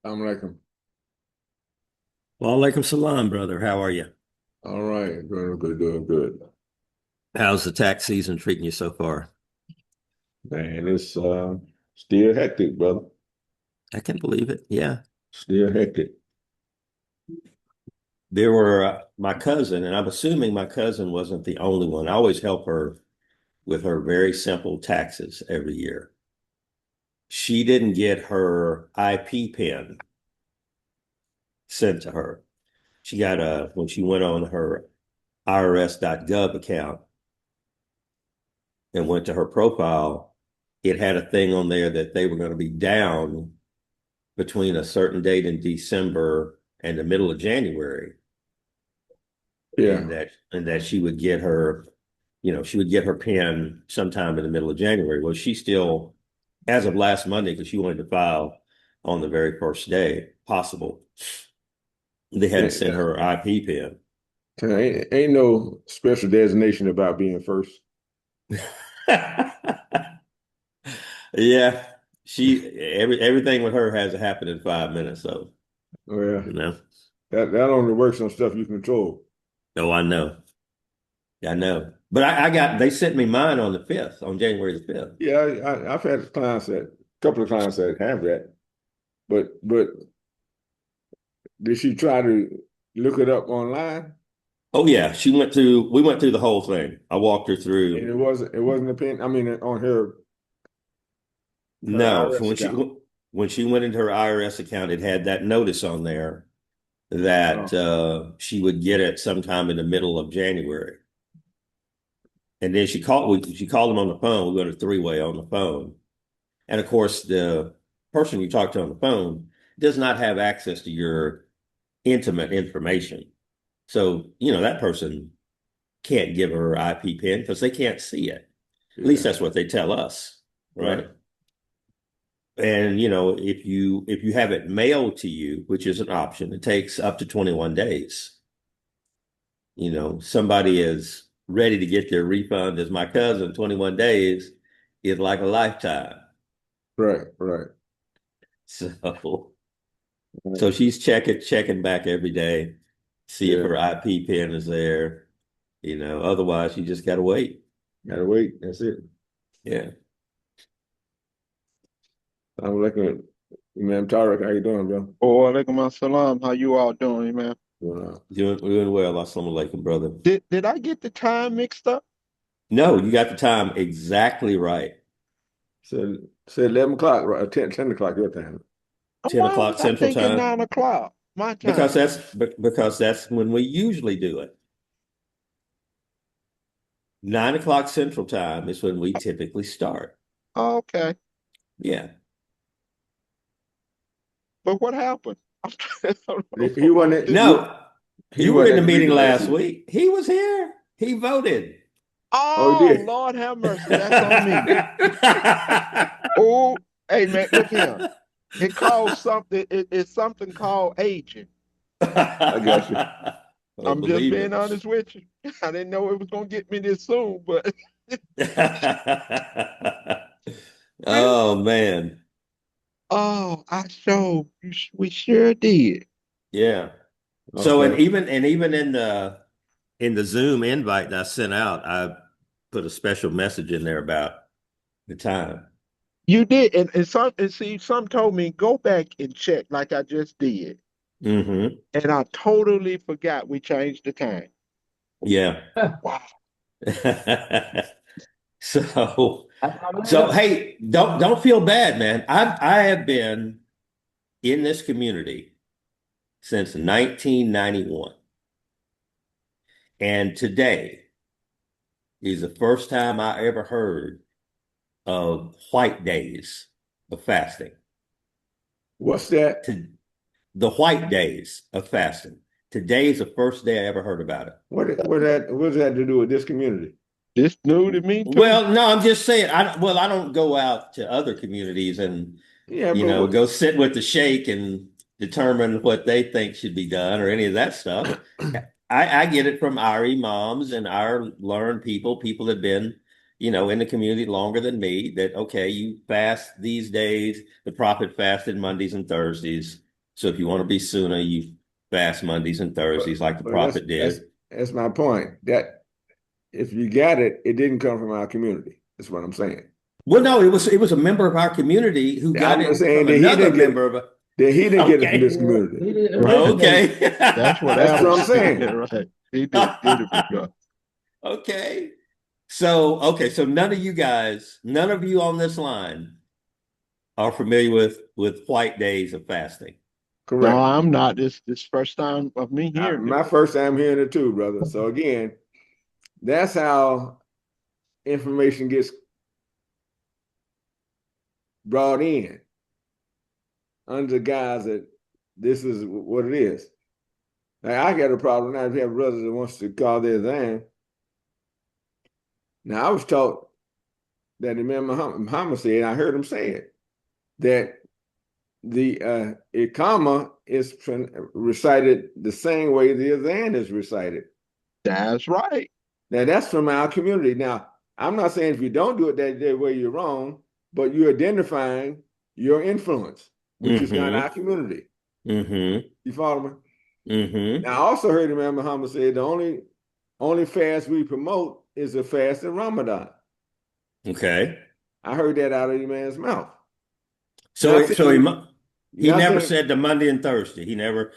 I'm like, Well, alaikum salam, brother. How are you? all right, doing good, doing good. How's the tax season treating you so far? Man, it's still hectic, brother. I can believe it. Yeah. Still hectic. There were my cousin, and I'm assuming my cousin wasn't the only one. I always help her with her very simple taxes every year. She didn't get her IP pin sent to her. She got when she went on her IRS.gov account and went to her profile, it had a thing on there that they were going to be down between a certain date in December and the middle of January, Yeah, and that she would get her, she would get her pin sometime in the middle of January. Well, she still, as of last Monday, because she wanted to file on the very first day possible, they hadn't ain't, sent her IP pin. ain't no special designation about being first. Yeah, everything with her has to happen in 5 minutes. So Well, you know, that only works on stuff you control. oh, I know, I know. But I got they sent me mine on the 5th, on January the 5th. Yeah, I've had clients that, a couple of clients that have that, but did she try to look it up online? Oh yeah, we went through the whole thing. I walked her And through. it wasn't a pin. I mean, on her No, so IRS account. when she went into her IRS account, it had that notice on there that Oh, she would get it sometime in the middle of January. And then she called him on the phone. We went a three-way on the phone. And of course, the person you talk to on the phone does not have access to your intimate information. So, that person can't give her IP pin because they can't see it. At least yeah, that's what they tell us, right. right? And if you have it mailed to you, which is an option, it takes up to 21 days. Somebody is ready to get their refund as my cousin, 21 days is like a lifetime. Right, right. So Right. so she's checking back every day, see if Yeah, her IP pin is there. Otherwise you just gotta wait. gotta wait. That's it. Yeah. I'm looking at man Tarek. How you doing, bro? Oh, alaikum assalam. How you all doing, man? Doing well. Assalamu alaikum, brother. Did I get the time mixed up? No, you got the time exactly right. Said 11 o'clock, right? 10 o'clock your time. 10 Why o'clock was I Central thinking Time. 9 o'clock my Because time? that's when we usually do it. 9 o'clock Central Time is when we typically start. Oh, okay, Yeah. but what happened? He wasn't at, he, No, he you were wasn't in at the the meeting meeting last last week. week. He was here. He voted. Oh, he Oh, did. Lord have mercy. That's on me. Oh, hey man, look here. It calls something. It's something called aging. I got you. Oh, I'm just believe being it. honest with you. I didn't know it was gonna get me this soon, but really? Oh man. Oh, I sure we sure did. Yeah. So Okay. and even in the Zoom invite that I sent out, I put a special message in there about the time. You did, and see, some told me go back and check like I just did, Hmm. and I totally forgot we changed the time. Yeah. Wow. So so hey, don't feel bad, man. I have been in this community since 1991. And today is the first time I ever heard of white days of fasting. What's that? To the white days of fasting. Today is the first day I ever heard about it. What does that to do with this community? This new to me too. Well, no, I'm just saying. I don't go out to other communities and Yeah, but what? go sit with the sheikh and determine what they think should be done or any of that stuff. I get it from our imams and our learned people that have been, in the community longer than me. That okay, you fast these days. The Prophet fasted Mondays and Thursdays. So if you want to be Sunnah, you fast Mondays and Thursdays like the But Prophet did. that's my point. That if you got it, it didn't come from our community. That's what I'm saying. Well, no, it was a member of our community who got I'm it just saying from that he another didn't get member it. of That he didn't get it from Okay. this Yeah, community. he didn't Right. originate. Okay. That's what That's what I'm Albert said, saying. right? He didn't get it from God. Okay. So none of you guys, none of you on this line are familiar with white days of fasting. No, Correct. I'm not. This first time of me hearing My it. first time hearing it too, brother. So again, that's how information gets brought in under the guise that this is what it is. Now, I got a problem now if you have brothers that wants to call their Zan. Now, I was taught that Imam Muhammad said, I heard him say it, that the Iqama is recited the same way the Azan is recited. That's right. Now, that's from our community. Now, I'm not saying if you don't do it that way, you're wrong, but you're identifying your influence, which is not our community. Mm-hmm. You follow me? Mm-hmm. Now, I also heard Imam Muhammad say the only fast we promote is a fast in Ramadan. Okay. I heard that out of the man's mouth. So Not he saying- not never saying- said the Monday and Thursday. He never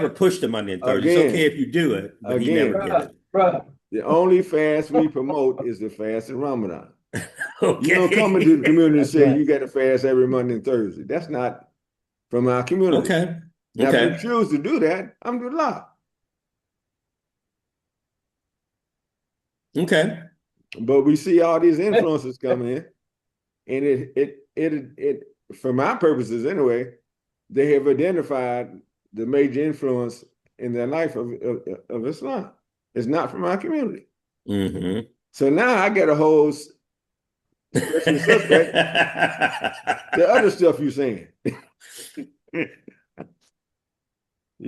pushed the Monday and Thursday. It's Again. okay if you do it, but he never did it. Bruh. The only fast we promote is the fast in Ramadan. Okay. You don't come into the community and That's say right. you got to fast every Monday and Thursday. That's not from our community. Okay. Now, if you Okay. choose to do that, alhamdulillah. Okay. But we see all these influences coming in, and it for my purposes anyway, they have identified the major influence in their life of Islam. It's not from our community. Mm-hmm. So now I get a whole special suspect. The other stuff you're saying. You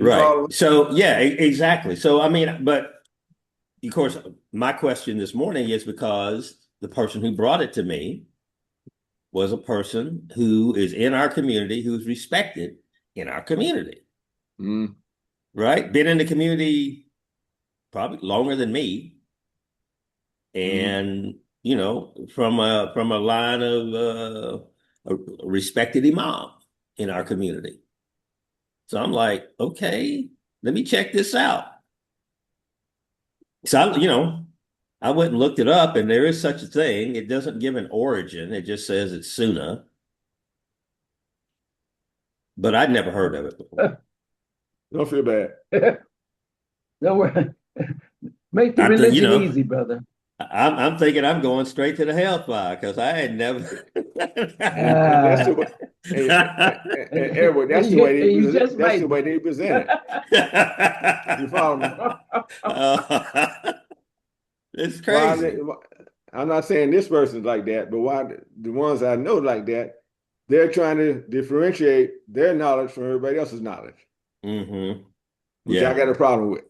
follow? Right. So yeah, exactly. So I mean, but of course, my question this morning is because the person who brought it to me was a person who is in our community, who's respected in our community. Mm. Right? Been in the community probably longer than me. And you know, from a line of a respected imam in our community. So I'm like, okay, let me check this out. So I went and looked it up, and there is such a thing. It doesn't give an origin; it just says it's Sunnah. But I'd never heard of it before. Don't feel bad. Don't worry. Make the I think, religion easy, brother. I'm thinking I'm going straight to the hellfire because I had never. That's the way, Edward, that's the way they You just present, that's might the way they present it. You follow me? It's Why crazy. I'm not saying this person's like that, but why the ones I know like that, they're trying to differentiate their knowledge from everybody else's knowledge, Mm-hmm. which I got a problem with.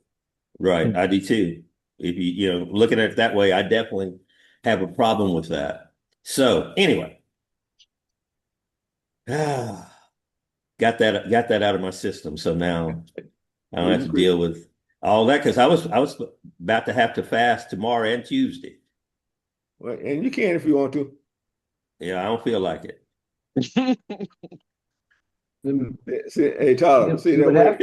Right. I do too. If you looking at it that way, I definitely have a problem with that. So anyway, got that out of my system. So now I don't have to deal with all that because I was about to have to fast tomorrow and Tuesday. Well, and you can if you want to. Yeah, I don't feel like it. See, hey, Tyler, see that way?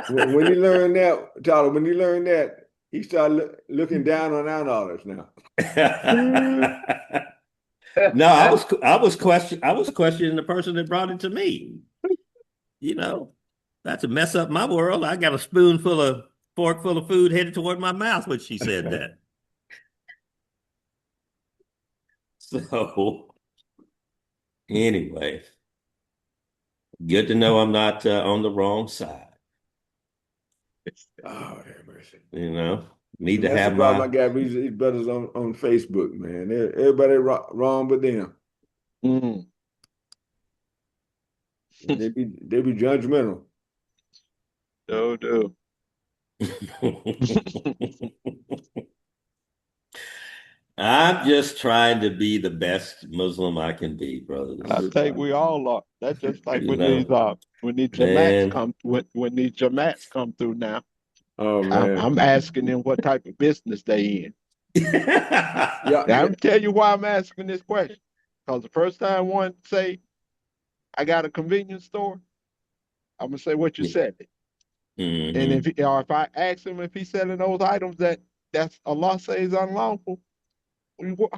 When you learn that, Tyler, when you learn that, he started looking down on our knowledge now. No, I was questioning the person that brought it to me. That's to mess up my world. I got a fork full of food headed toward my mouth when she said that. So anyway, good to know I'm not on the wrong side. Oh, have mercy. Need to That's have the problem my. I got with these brothers on Facebook, man. Everybody wrong but them. Mm. They be judgmental. No. I'm just trying to be the best Muslim I can be, brothers. I think we all are. That's just like You know, when these jamats man. come when these jamats come through now. Oh I'm, man. I'm asking them what type of business they in. Yeah, Now, yeah. I'm tell you why I'm asking this question. Because the first time one say I got a convenience store, I'm gonna say what you said. And Hmm. if I ask him if he's selling those items that's Allah says unlawful,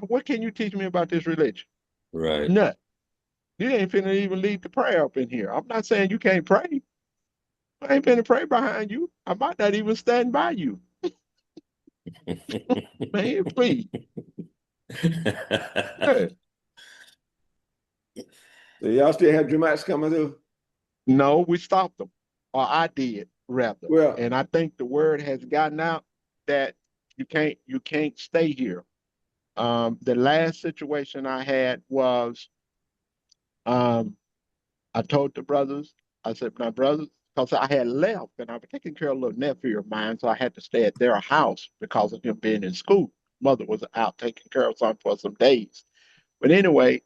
what can you teach me about this religion? Right. Nothing. You ain't finna even lead the prayer up in here. I'm not saying you can't pray. I ain't finna pray behind you. I might not even stand by you. Man, please. Yeah. So y'all still have dramatics coming through? No, we stopped them. Or I did, rather. Well, And I think the word has gotten out that you can't stay here. The last situation I had was um, I told the brothers, I said, my brothers, because I had left and I was taking care of a little nephew of mine, so I had to stay at their house because of him being in school. Mother was out taking care of something for some days. But anyway,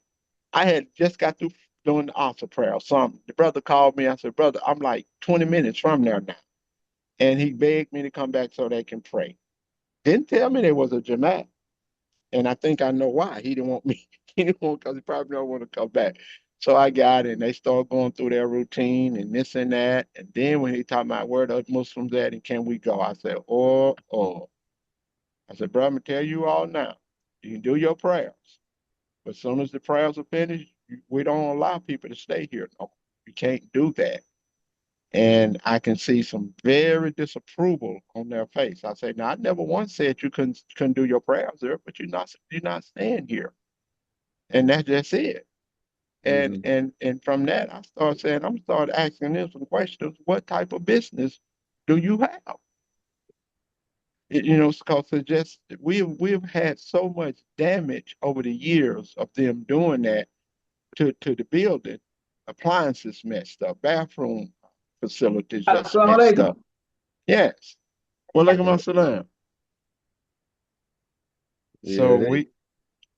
I had just got through doing the altar prayer or something. The brother called me. I said, brother, I'm like 20 minutes from there now. And he begged me to come back so they can pray. Didn't tell me there was a Jamaat. And I think I know why. He didn't want me, he didn't want because he probably don't want to come back. So I got it and they started going through their routine and this and that. And then when he talked about where the Muslims at and can we go, I said, oh. I said, bro, I'm gonna tell you all now. You can do your prayers. But as soon as the prayers are finished, we don't allow people to stay here. No, you can't do that. And I can see some very disapproval on their face. I say, now I never once said you couldn't do your prayers there, but you're not staying here. And that's just it. And mhm. and and from that I started saying, I'm started asking them some questions. What type of business do you have? Because it's just we've had so much damage over the years of them doing that to the building. Appliances messed up, bathroom facilities just Assalamu messed alaikum. up. Yes. Well, look at my salam. Yeah, So they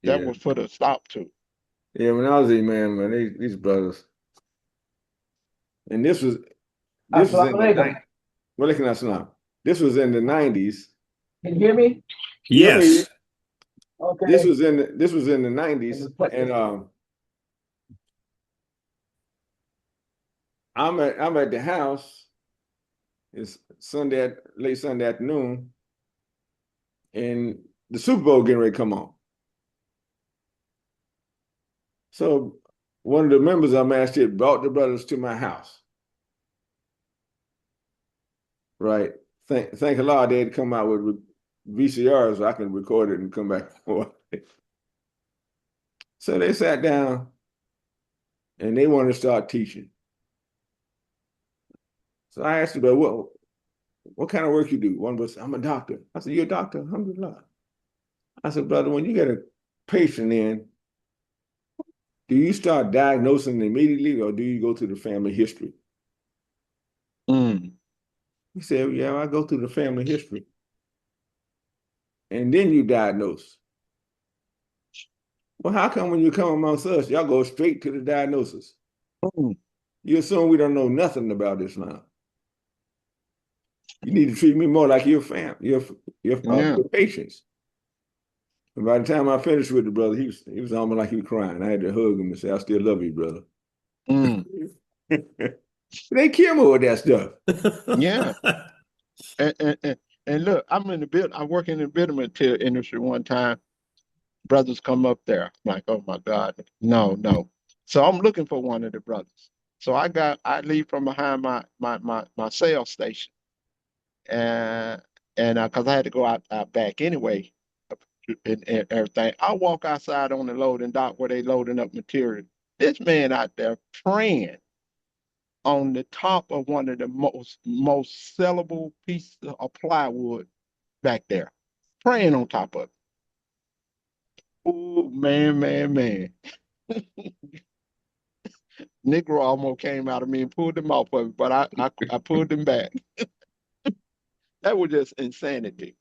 that yeah. was put a stop to. Yeah, when I was a man, these brothers. And this was Assalamu in the alaikum. night. Well, look at now. This was in the 90s. Can you hear me? Yeah, I hear you. Yes. Okay. This was in the Let 90s. me put And this. I'm at the house. It's late Sunday afternoon, and the Super Bowl getting ready to come on. So one of the members of my shit brought the brothers to my house. Right. Thank Allah they had come out with VCRs so I can record it and come back. So they sat down and they wanted to start teaching. So I asked them, what kind of work you do? One was, I'm a doctor. I said, you're a doctor? Alhamdulillah. I said, brother, when you get a patient in, do you start diagnosing immediately or do you go to the family history? Mm. He said, yeah, I go through the family history. And then you diagnose. Well, how come when you come amongst us, y'all go straight to the diagnosis? Mm. You assume we don't know nothing about Islam. You need to treat me more like your Yeah. your patients. And by the time I finished with the brother, he was almost like he was crying. I had to hug him and say, I still love you, brother. Mm. They kill me with that stuff. Yeah. And look, I'm in the build. I work in the building material industry one time. Brothers come up there. I'm like, oh my God, no, no. So I'm looking for one of the brothers. So I leave from behind my sales station, and because I had to go out back anyway, and everything. I walk outside on the loading dock where they loading up material. This man out there praying on the top of one of the most sellable pieces of plywood back there, praying on top of it. Oh man, man, man. Negro almost came out of me and pulled him off of it, but I pulled him back. That was just insanity,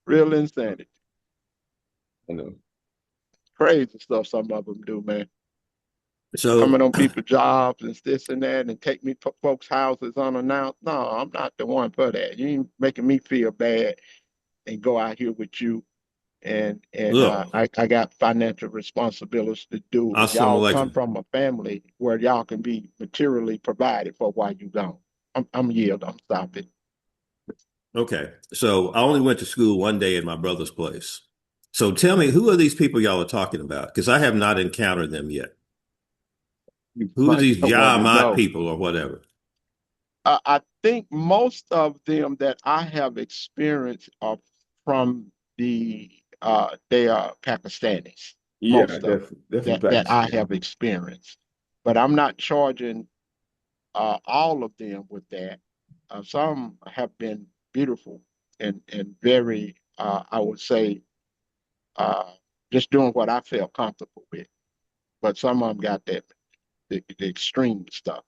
real insanity. I know. Crazy stuff some of them do, man. So, Coming on people's jobs and this and that, and take me to folks' houses unannounced. No, I'm not the one for that. You ain't making me feel bad and go out here with you. And look, I got financial responsibilities to do. And assalamu y'all come alaikum. from a family where y'all can be materially provided for while you gone. I'm yield. I'm stopping. Okay. So I only went to school one day at my brother's place. So tell me, who are these people y'all are talking about? Because I have not encountered them yet. You Who are might these want to Yamad know. people or whatever? I think most of them that I have experienced are from they are Pakistanis. Yeah, Most of them that's from that I Pakistan. have experienced, but I'm not charging all of them with that. Some have been beautiful and very, I would say, uh, just doing what I felt comfortable with. But some of them got the extreme stuff.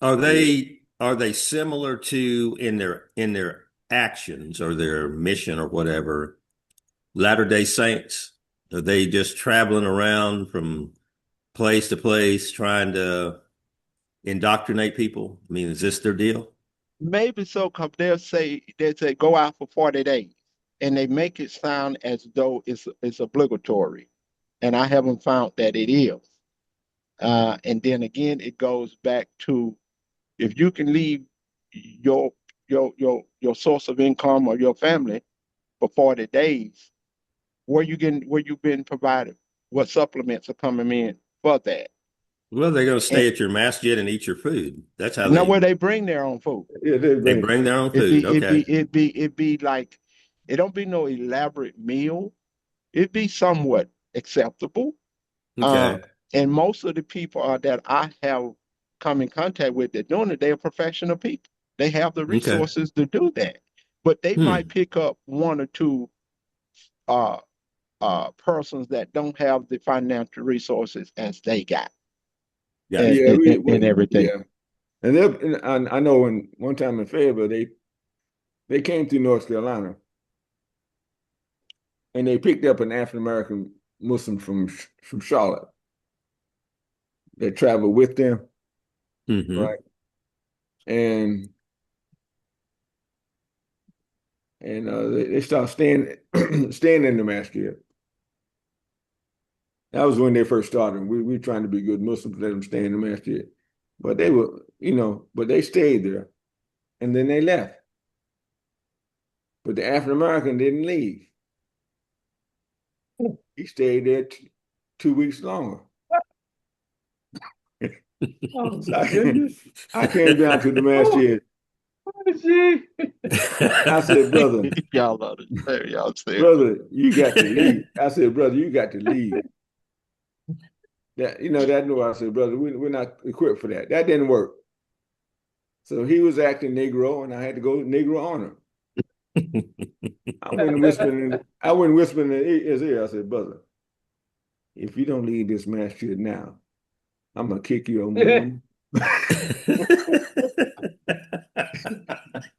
Yeah. Are they similar to in their actions or their mission or whatever, Latter-day Saints? Are they just traveling around from place to place trying to indoctrinate people? I mean, is this their deal? Maybe so, because they say go out for 40 days, and they make it sound as though it's obligatory, and I haven't found that it is. And then again, it goes back to if you can leave your your source of income or your family for 40 days, where you been provided, what supplements are coming in for that, Well, they're going to and stay at your masjid and eat your food. That's how now where they bring their own food. Yeah, they they bring. bring their own It food. be it be Okay. it be it be like it don't be no elaborate meal. It be somewhat acceptable. Uh, Okay. and most of the people that I have come in contact with that doing it, they are professional people. They have the Okay. resources to do that. But they might Hmm. pick up one or two uh persons that don't have the financial resources as they got Gotcha. and everything. Yeah, and I know when one time in Fayetteville they came to North Carolina and they picked up an African American Muslim from Charlotte that traveled with them, Hmm. right? And they started staying in the masjid. That was when they first started. We were trying to be good Muslims, let them stay in the masjid, but they were, but they stayed there and then they left. But the African American didn't leave. He stayed there 2 weeks longer. Oh, So goodness. I came down to the Oh, masjid. gee. I said, Y'all understand? Y'all say brother, you got to leave. I said, brother, you got to leave. That no, I said, brother, we're not equipped for that. That didn't work. So he was acting Negro, and I had to go Negro on him. I went whispering in his ear. I said, brother, if you don't leave this masjid now, I'm gonna kick you on my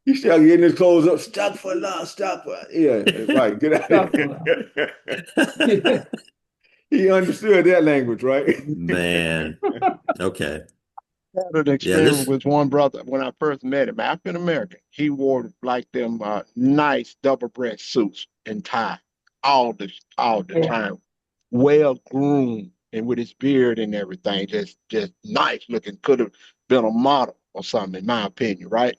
He started getting his clothes up. Stop for love, stop for yeah, right. Get out of Stop for now. here. He understood that language, right? Man. Okay. had an Yeah, experience this with one brother when I first met him, African American. He wore like them nice double breast suits and tie all the Yeah. time, well groomed and with his beard and everything, just nice looking. Could have been a model or something, in my opinion, right?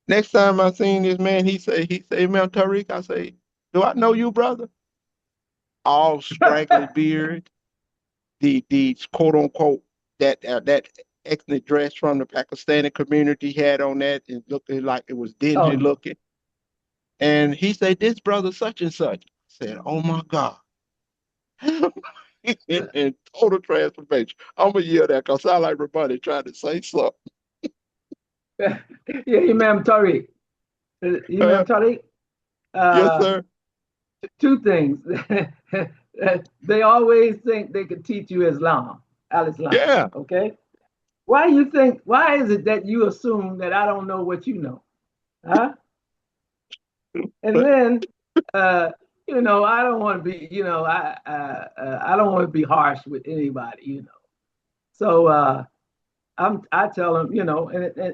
Next time I seen this man, he say, man, Tariq, I say, do I know you, brother? All straggly beard, the quote unquote that ethnic dress from the Pakistani community had on that and looking like it was dingy Oh, looking. And he said, this brother such and such. I said, oh my God. In total transformation. I'm gonna yell that because I like everybody trying to say something. yeah, Imam Tariq. Imam Uh, Tariq, yes, uh, sir. two things. They always think they could teach you Islam, Al-Islam, Yeah. okay? Why is it that you assume that I don't know what you know? Huh? And But then uh, I don't want to be, I don't want to be harsh with anybody. So I tell them,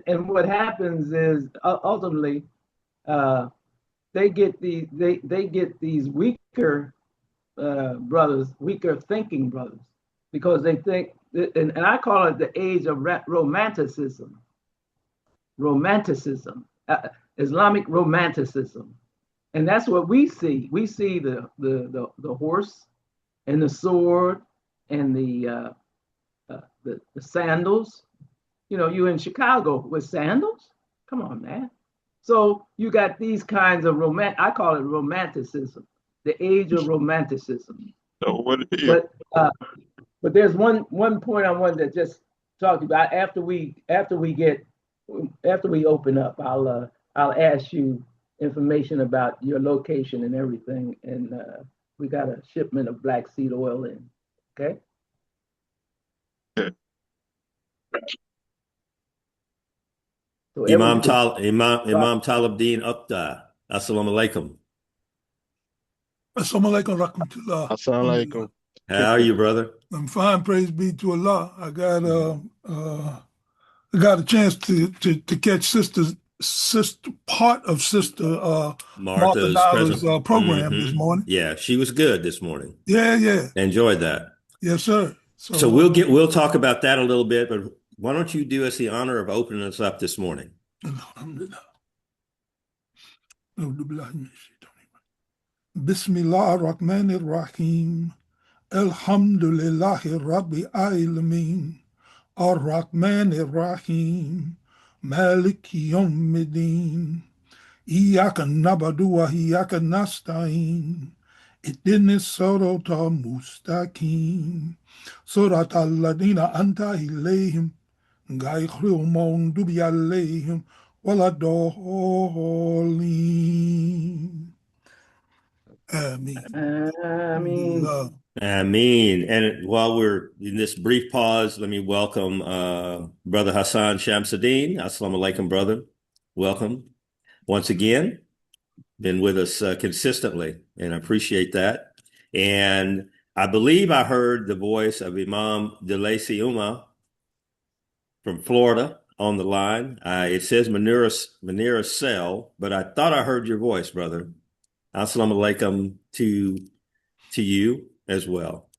and what happens is ultimately they get these weaker brothers, weaker thinking brothers, because they think, and I call it the age of romanticism, Islamic romanticism. And that's what we see. We see the horse and the sword and the sandals. You in Chicago with sandals? Come on, man. So you got these kinds of I call it romanticism, the age of romanticism. So what it is? But there's one point I wanted to just talk about after we open up. I'll ask you information about your location and everything, and we got a shipment of black seed oil in. Okay. So Imam Taalib-Din Uqda. Assalamu alaikum. Assalamu alaikum rahmatullah. Assalamu alaikum. How are you, brother? I'm fine, praise be to Allah. I got a chance to catch part of Sister Martha Dollar's program this morning. Yeah, she was good this morning. Yeah. Enjoyed that. Yes, sir. So we'll talk about that a little bit, but why don't you do us the honor of opening us up this morning? Bismillah ar-Rahman ar-Rahim. Alhamdulillahi Rabbi Alameen. Ar-Rahman ar-Rahim. Maliki Yawmiddin. Iyaka nabadu wa iyaka nasta'in. Ihdina sirata mustaqim. Surat alladina anta ilayhim. Ghayril maghdubi alayhim waladdallin. Ameen. Ameen. And while we're in this brief pause, let me welcome Brother Hassan Shamsuddin. Assalamu alaikum, brother. Welcome once again. Been with us consistently, and I appreciate that. And I believe I heard the voice of Imam DeLacy Umar from Florida on the line. It says Manira Cell, but I thought I heard your voice, brother. Assalamu alaikum to you as well.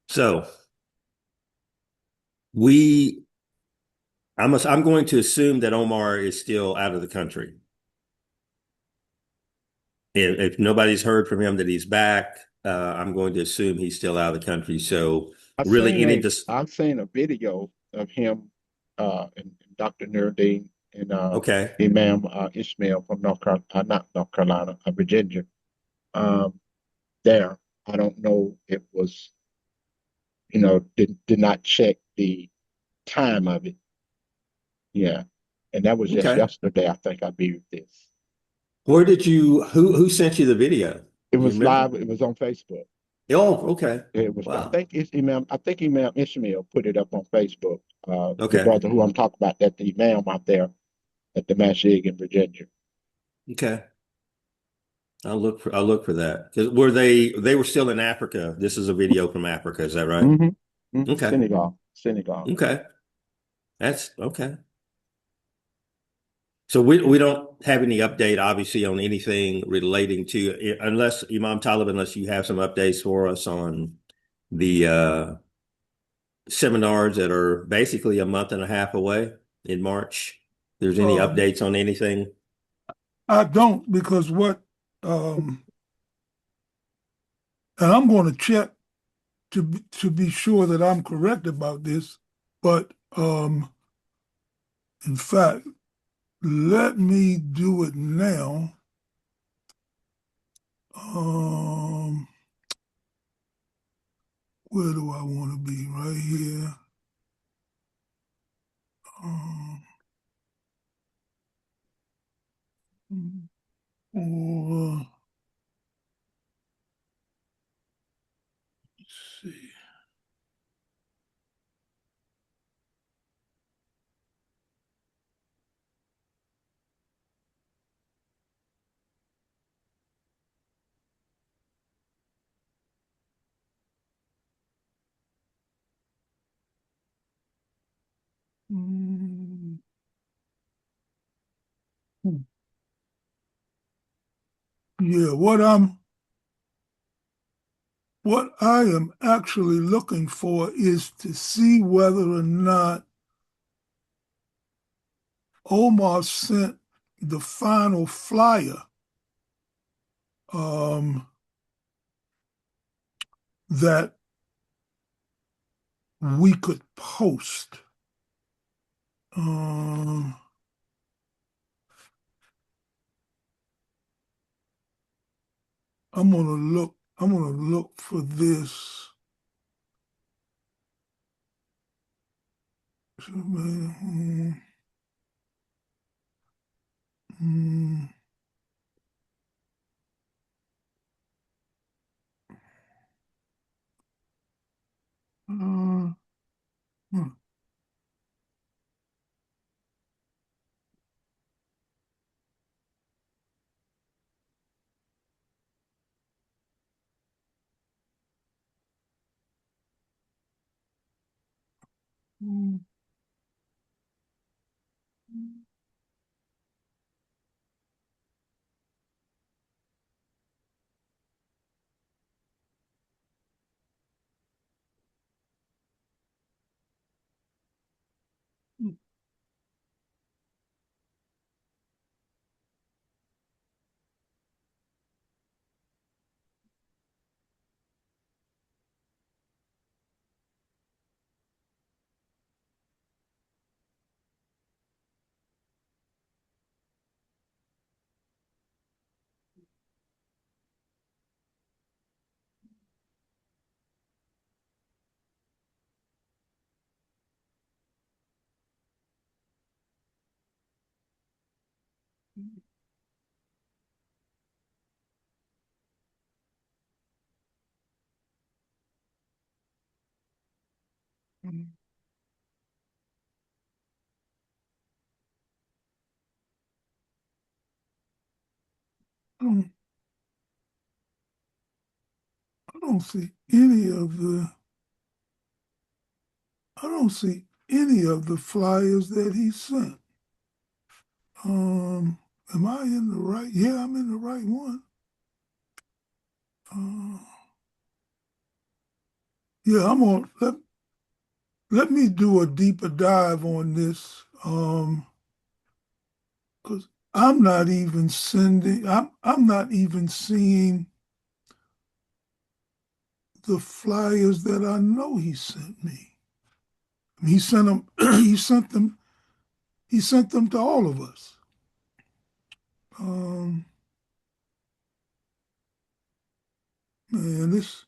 So I'm going to assume that Omar is still out of the country. If nobody's heard from him that he's back, I'm going to assume he's still out of the country. So I've seen a video of him and Dr. Nuruddin and Imam Ishmael from Virginia. There, I don't know if it was, did not check the time of it. Yeah, and that was just yesterday. I think I viewed this. Where did who sent you the video? It was live. It was on Facebook. Oh, okay. It was. Wow. I think Imam Ishmael put it up on Facebook. The brother who I'm talking about, that the Imam out there at the Masjid in Virginia. Okay. I'll look for that. Were they were still in Africa? This is a video from Africa. Is that right? Mm-hmm. Mm-hmm. Okay. Senegal. Okay. That's okay. So we don't have any update, obviously, on anything relating to, unless Imam Taalib, unless you have some updates for us on the seminars that are basically a month and a half away in March. There's any updates on anything? I don't, because and I'm going to check to be sure that I'm correct about this, but in fact, let me do it now. Where do I want to be? Right here. Let's see. Yeah, what I am actually looking for is to see whether or not Omar sent the final flyer that we could post. I'm gonna look for this. Uh, hmm. I don't see any of the flyers that he sent. Am I in the right? Yeah, I'm in the right one. Yeah, let me do a deeper dive on this. Because I'm not even seeing the flyers that I know he sent me. He sent them. He sent them to all of us. Man, this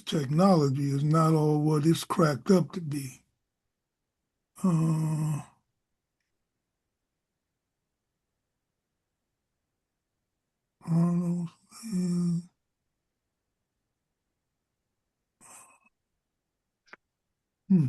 technology is not all what it's cracked up to be. Arnold, hmm.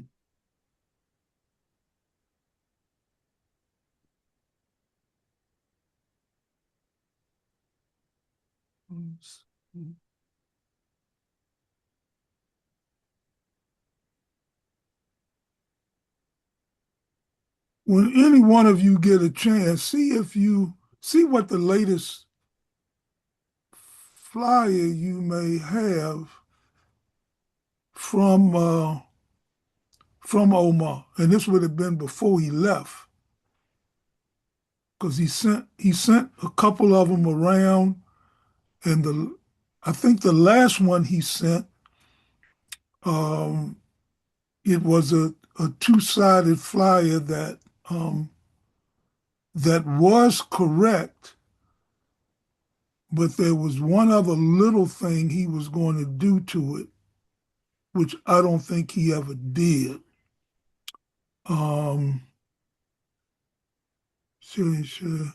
When any one of you get a chance, see what the latest flyer you may have from Omar, and this would have been before he left, because he sent a couple of them around, and I think the last one he sent, it was a two-sided flyer that was correct, but there was one other little thing he was going to do to it, which I don't think he ever did. Sure.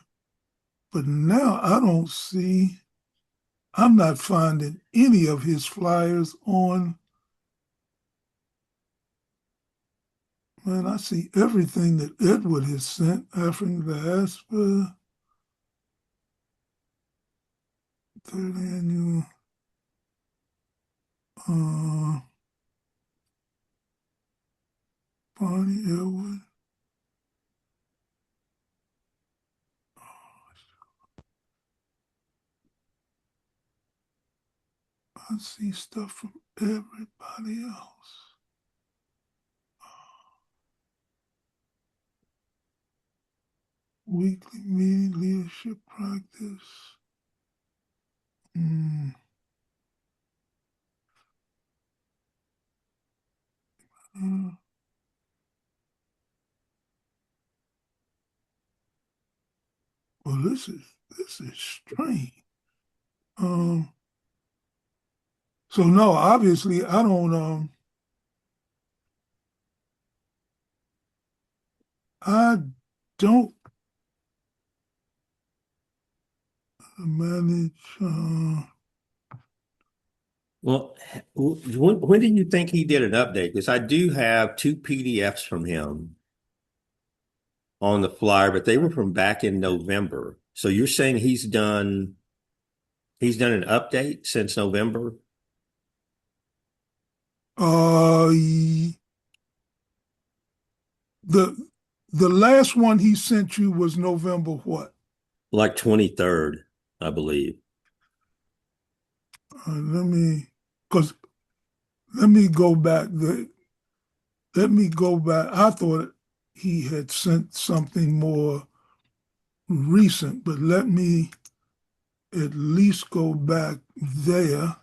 But now I'm not finding any of his flyers on. Man, I see everything that Edward has sent, African diaspora, third annual, Barney Edward. I see stuff from everybody else. Weekly meeting, leadership practice. Well, this is strange. So no, obviously I don't manage. Well, when do you think he did an update? Because I do have two PDFs from him on the flyer, but they were from back in November. So you're saying he's done an update since November? The last one he sent you was November what? Like 23rd, I believe. Let me go back. Let me go back. I thought he had sent something more recent, but let me at least go back there.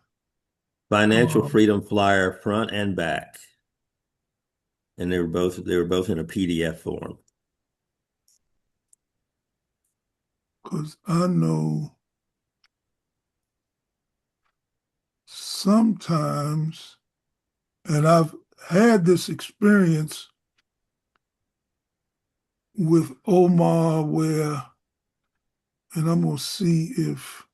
Financial Freedom Flyer, front and back. And they were both in a PDF form. Because I know sometimes, and I've had this experience with Omar where, and I'm going to see if,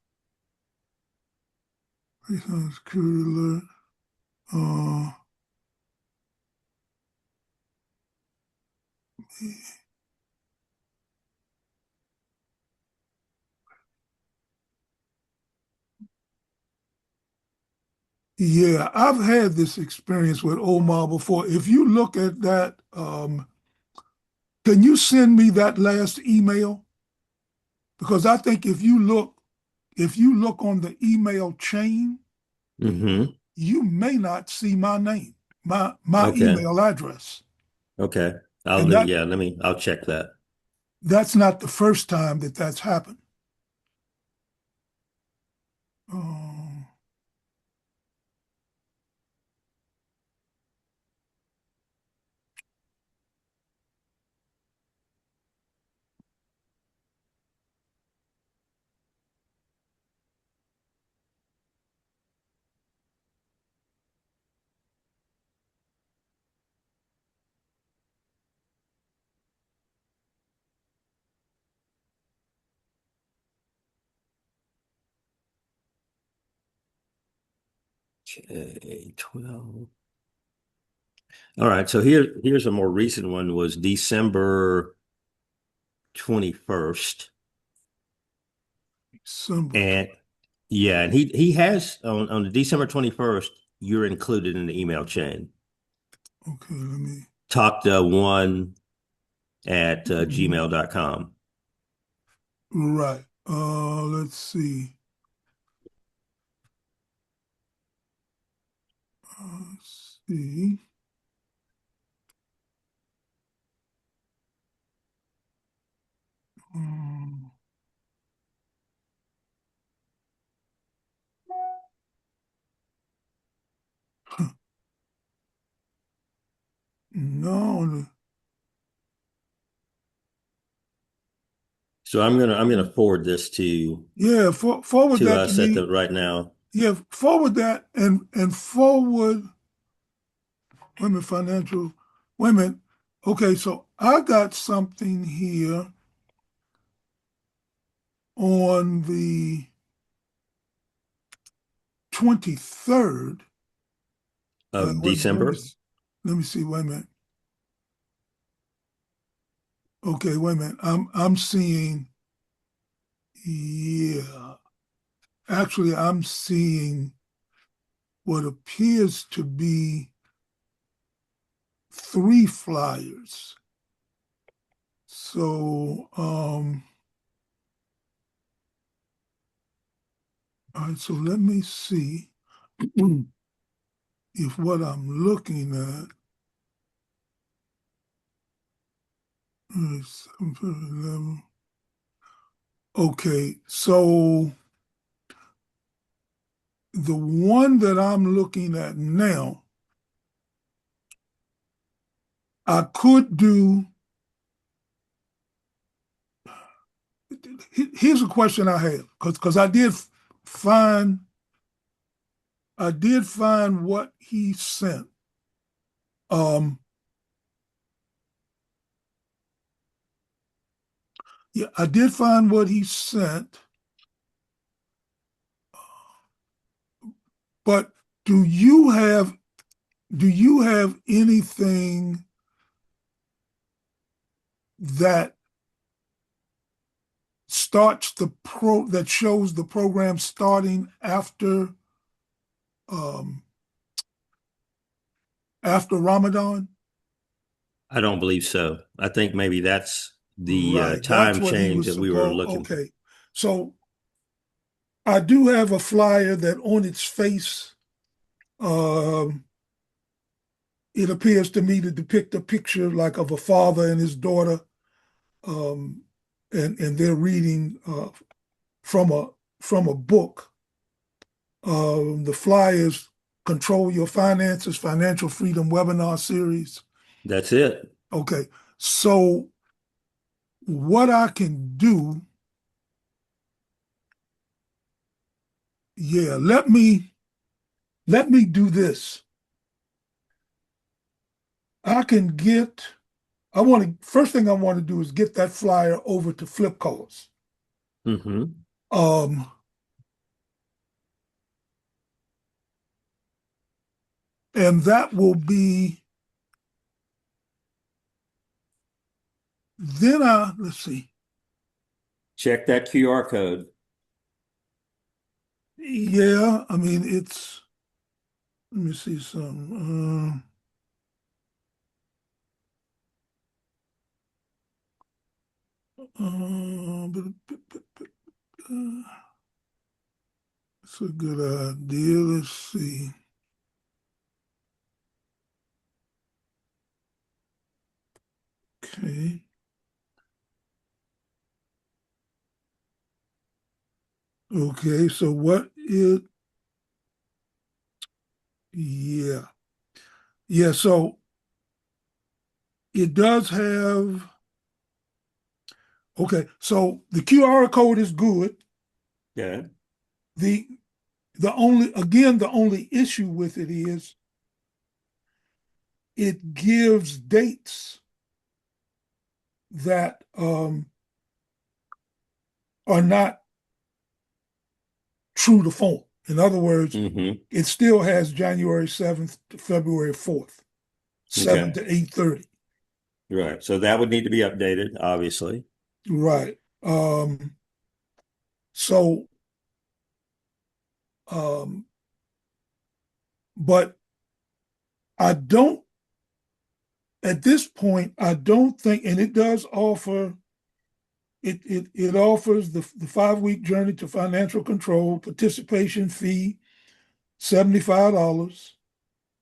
security alert, yeah, I've had this experience with Omar before. If you look at that, can you send me that last email? Because I think if you look on the email chain, you may not see my name, my Okay. email address. Okay. I'll check that. That's not the first time that that's happened. Okay, 12. All right, so here's a more recent one, was December 21st. And yeah, and he has on the December 21st, you're included in the email chain. Okay, let me Talk to one at gmail.com. Right. Let's see. Let's see. No. So I'm gonna forward this to forward that to us me. right now. Yeah, forward that and forward women financial women. Okay, so I got something here on the 23rd Of December. Let me see. Wait a minute. Okay, wait a minute. I'm seeing. Yeah, actually, I'm seeing what appears to be 3 flyers. So, all right, so let me see. if what I'm looking at is 7:11. Okay, so the one that I'm looking at now, I could do. Here's a question I have, because find I did find what he sent. Yeah, I did find what he sent, but do you have anything that that shows the program starting um after Ramadan? I don't believe so. I think maybe that's the Right, that's time what he change was that we were supposed. looking for. Okay, so I do have a flyer that on its face, um, it appears to me to depict a picture like of a father and his daughter, um, and they're reading from a book. The flyers Control Your Finances, Financial Freedom Webinar Series. That's it. Okay, so what I can do, yeah, let me do this. I can get. First thing I want to do is get that flyer over to Flipcards. Mm-hmm. Um, and that will be. Then let's see. Check that QR code. Yeah, I mean it's. Let me see some. It's a good idea. Let's see. Okay. Okay, so yeah. Yeah, so it does have, okay, so the QR code is good. Yeah. The only issue with it is it gives dates that are not true to form. In other words, Mm-hmm. it still has January 7th to February 4th, 7 Okay. to 8:30. Right. So that would need to be updated, obviously. Right. So, um, but I don't, at this point, I don't think, and it does offer, it offers the 5-week journey to financial control, participation fee, $75,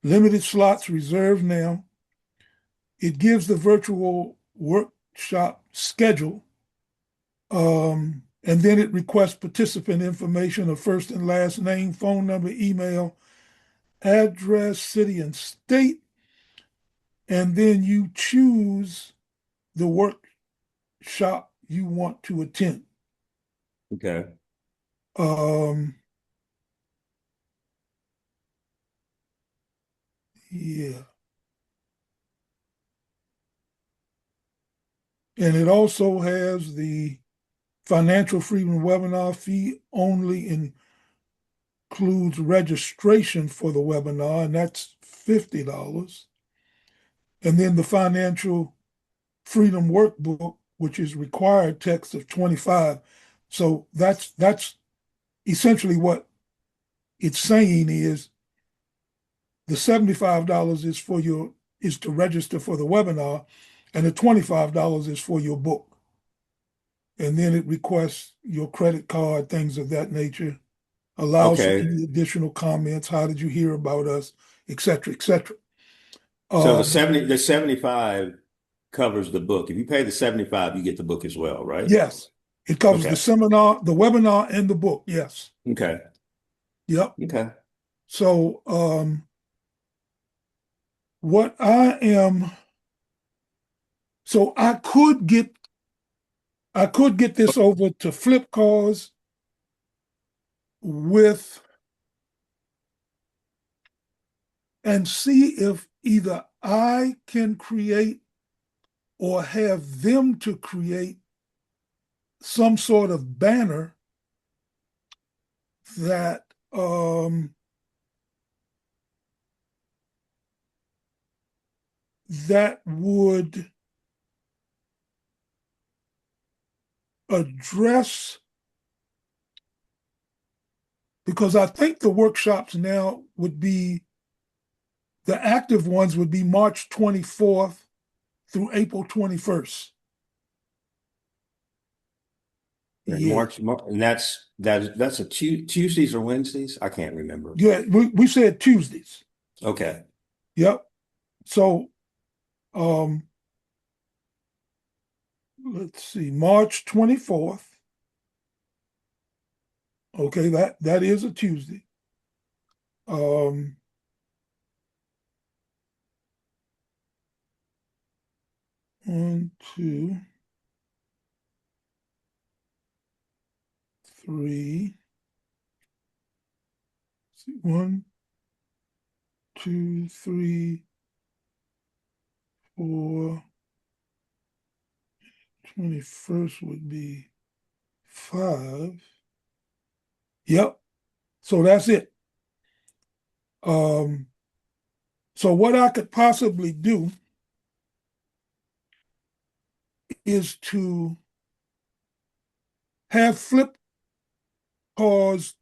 limited slots reserved now. It gives the virtual workshop schedule, and then it requests participant information of first and last name, phone number, email, address, city, and state. And then you choose the workshop you want to attend. Okay. Um, yeah. And it also has the financial freedom webinar fee only includes registration for the webinar, and that's $50. And then the financial freedom workbook, which is required text of 25. So that's essentially what it's saying is the $75 is to register for the webinar, and the $25 is for your book. And then it requests your credit card, things of that nature. allows for Okay. any additional comments. How did you hear about us, et cetera, et cetera. So Um, the 75 covers the book. If you pay the 75, you get the book as well, right? yes, it covers the Okay. seminar, the webinar, and the book. Yes. Okay. Yep. Okay. So what I am, so I could get this over to Flipcars with and see if either I can create or have them to create some sort of banner that that would address, because I think the workshops now would be, the active ones would be March 24th through April 21st. And Yeah. and that's a Tuesdays or Wednesdays? I can't remember. Yeah, we said Tuesdays. Okay. Yep. So let's see, March 24th. Okay, that is a Tuesday. 1, 2, 3. See, 1, 2, 3, 4. 21st would be 5. Yep. So that's it. So what I could possibly do is to have Flip Cause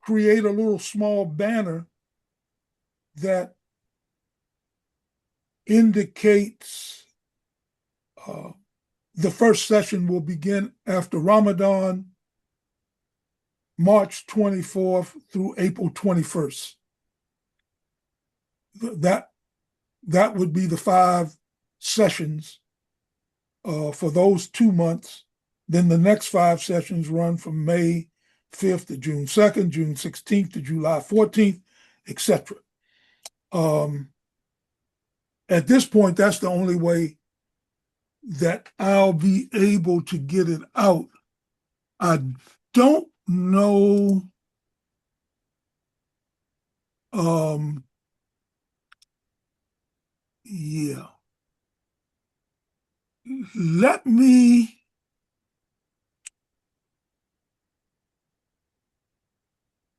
create a little small banner that indicates the first session will begin after Ramadan, March 24th through April 21st. That would be the 5 sessions for those 2 months. Then the next 5 sessions run from May 5th to June 2nd, June 16th to July 14th, etc. At this point, that's the only way that I'll be able to get it out. I don't know. Yeah. Let me.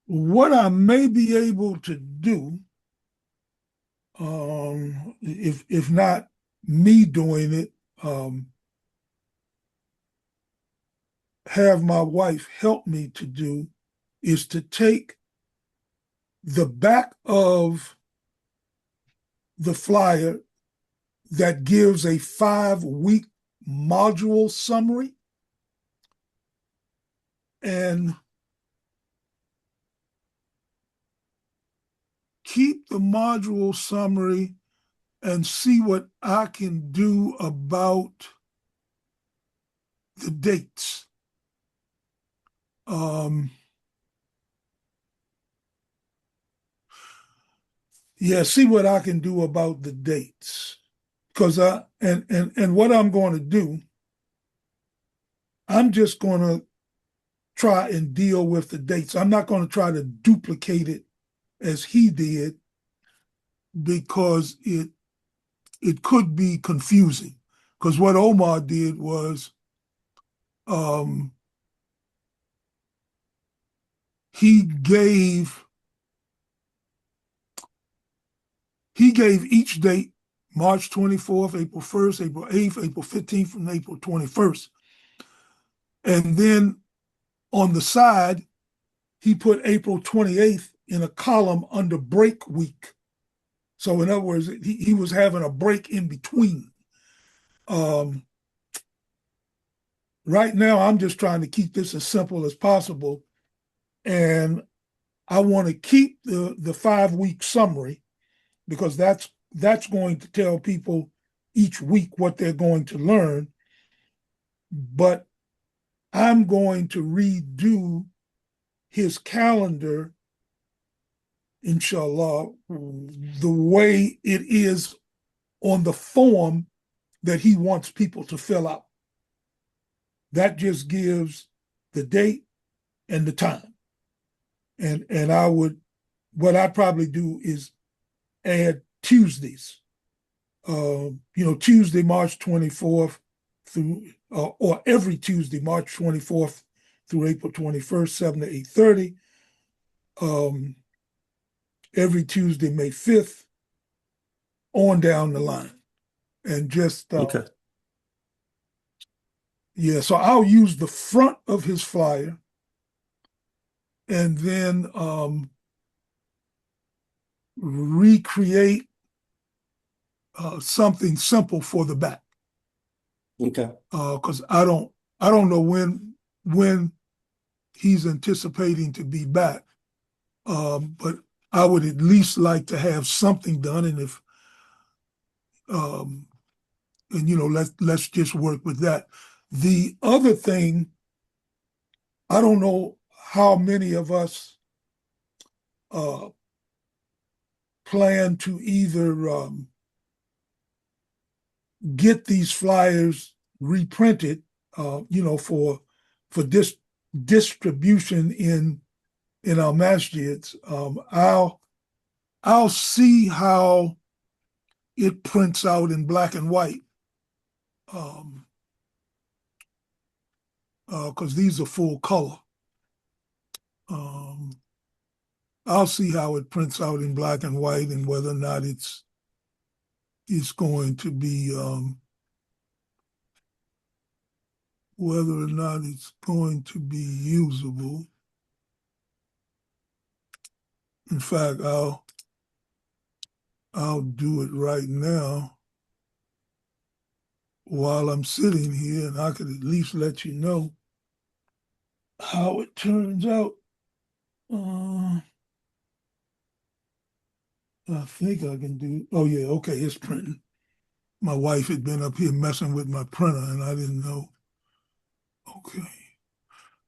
What I may be able to do, if not me doing it, have my wife help me to do, is to take the back of the flyer that gives a 5-week module summary and keep the module summary and see what I can do about the dates. Yeah, see what I can do about the dates. Because and what I'm going to do, I'm just going to try and deal with the dates. I'm not going to try to duplicate it as he did, because it could be confusing. Because what Omar did was he gave each date, March 24th, April 1st, April 8th, April 15th, and April 21st. And then on the side, he put April 28th in a column under break week. So in other words, he was having a break in between. Right now, I'm just trying to keep this as simple as possible. And I want to keep the 5-week summary because that's going to tell people each week what they're going to learn. But I'm going to redo his calendar, inshallah, the way it is on the form that he wants people to fill out. That just gives the date and the time. And what I'd probably do is add Tuesdays. Tuesday, March 24th through, or every Tuesday, March 24th through April 21st, 7 to 8:30. Every Tuesday, May 5th, on down the line. And just, Okay. yeah, so I'll use the front of his flyer and then recreate something simple for the back. Okay. Because I don't know when he's anticipating to be back, but I would at least like to have something done, and if let's just work with that. The other thing, I don't know how many of us plan to either get these flyers reprinted, for distribution in our masjids. I'll see how it prints out in black and white, because these are full color. I'll see how it prints out in black and white and whether or not it's going to be usable. In fact, I'll do it right now while I'm sitting here, and I could at least let you know how it turns out. I think I can do. Oh yeah, okay, it's printing. My wife had been up here messing with my printer, and I didn't know. Okay,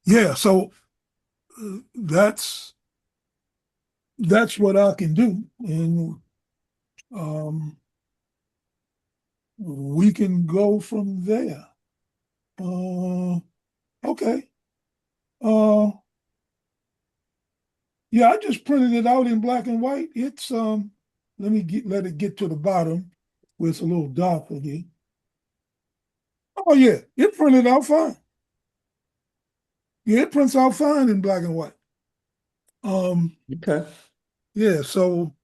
yeah. So that's what I can do, and we can go from there. Okay. Yeah, I just printed it out in black and white. It's let it get to the bottom where it's a little dark again. Oh yeah, it printed out fine. Yeah, it prints out fine in black and white. Okay. Yeah, so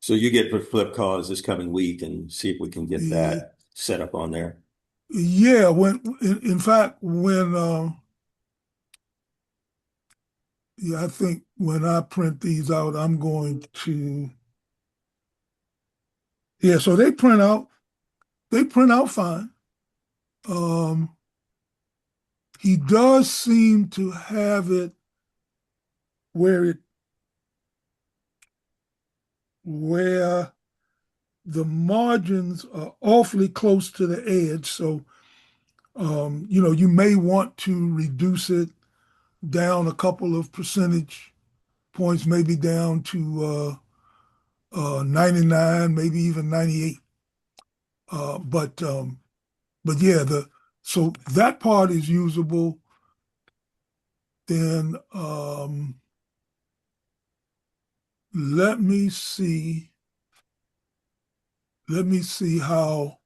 So you get flip cards this coming week and see if we can get that set up on there. yeah, in fact when I think when I print these out, I'm going to so they print out fine. He does seem to have it where the margins are awfully close to the edge. So, you may want to reduce it down a couple of percentage points, maybe down to 99, maybe even 98. But yeah, so that part is usable. Then let me see how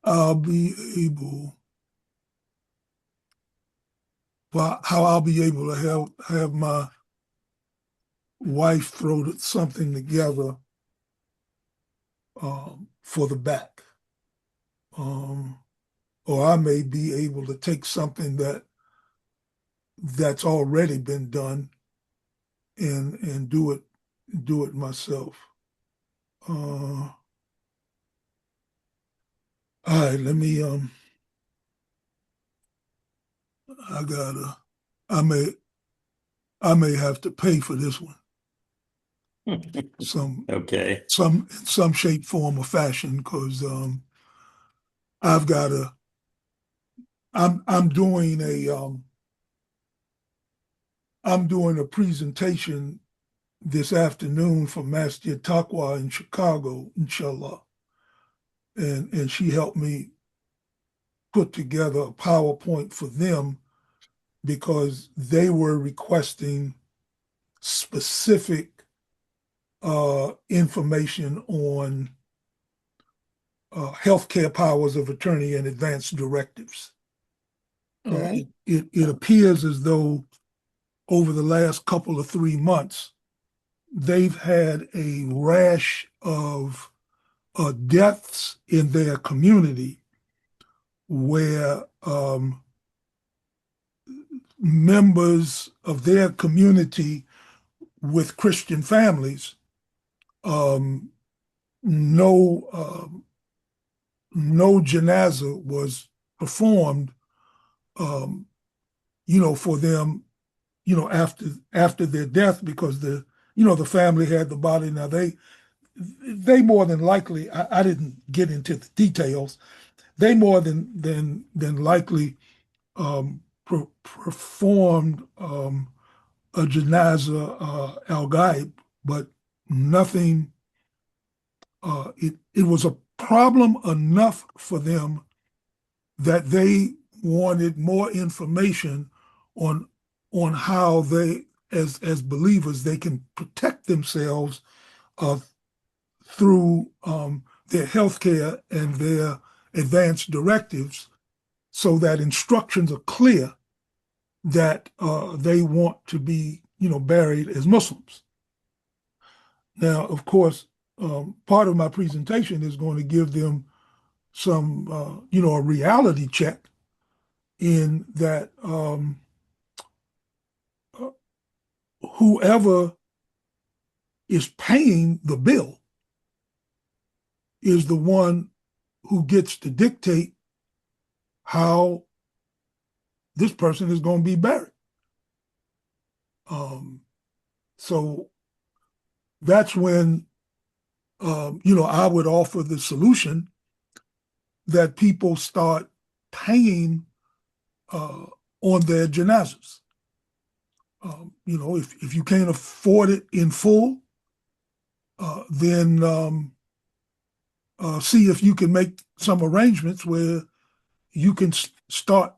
I'll be able to have my wife throw something together for the back. Or I may be able to take something that's already been done and do it myself. All right, let me I may I may have to pay for this one. Okay. In some shape, form, or fashion, because I've got a I'm doing a presentation this afternoon for Masjid Taqwa in Chicago, inshallah. And she helped me put together a PowerPoint for them because they were requesting specific information on healthcare powers of attorney and advance directives. Okay. It appears as though over the last couple of 3 months, they've had a rash of deaths in their community where members of their community with Christian families, no janazah was performed, for them, after their death, because the family had the body. Now they more than likely, I didn't get into the details. They more than likely performed a janazah al-ghaib, but nothing. It was a problem enough for them that they wanted more information on how they, as believers, they can protect themselves through their healthcare and their advanced directives, so that instructions are clear that they want to be, buried as Muslims. Now, of course, part of my presentation is going to give them some, a reality check in that whoever is paying the bill is the one who gets to dictate how this person is going to be buried. So that's when, I would offer the solution that people start paying on their janazas. If you can't afford it in full, then see if you can make some arrangements where you can start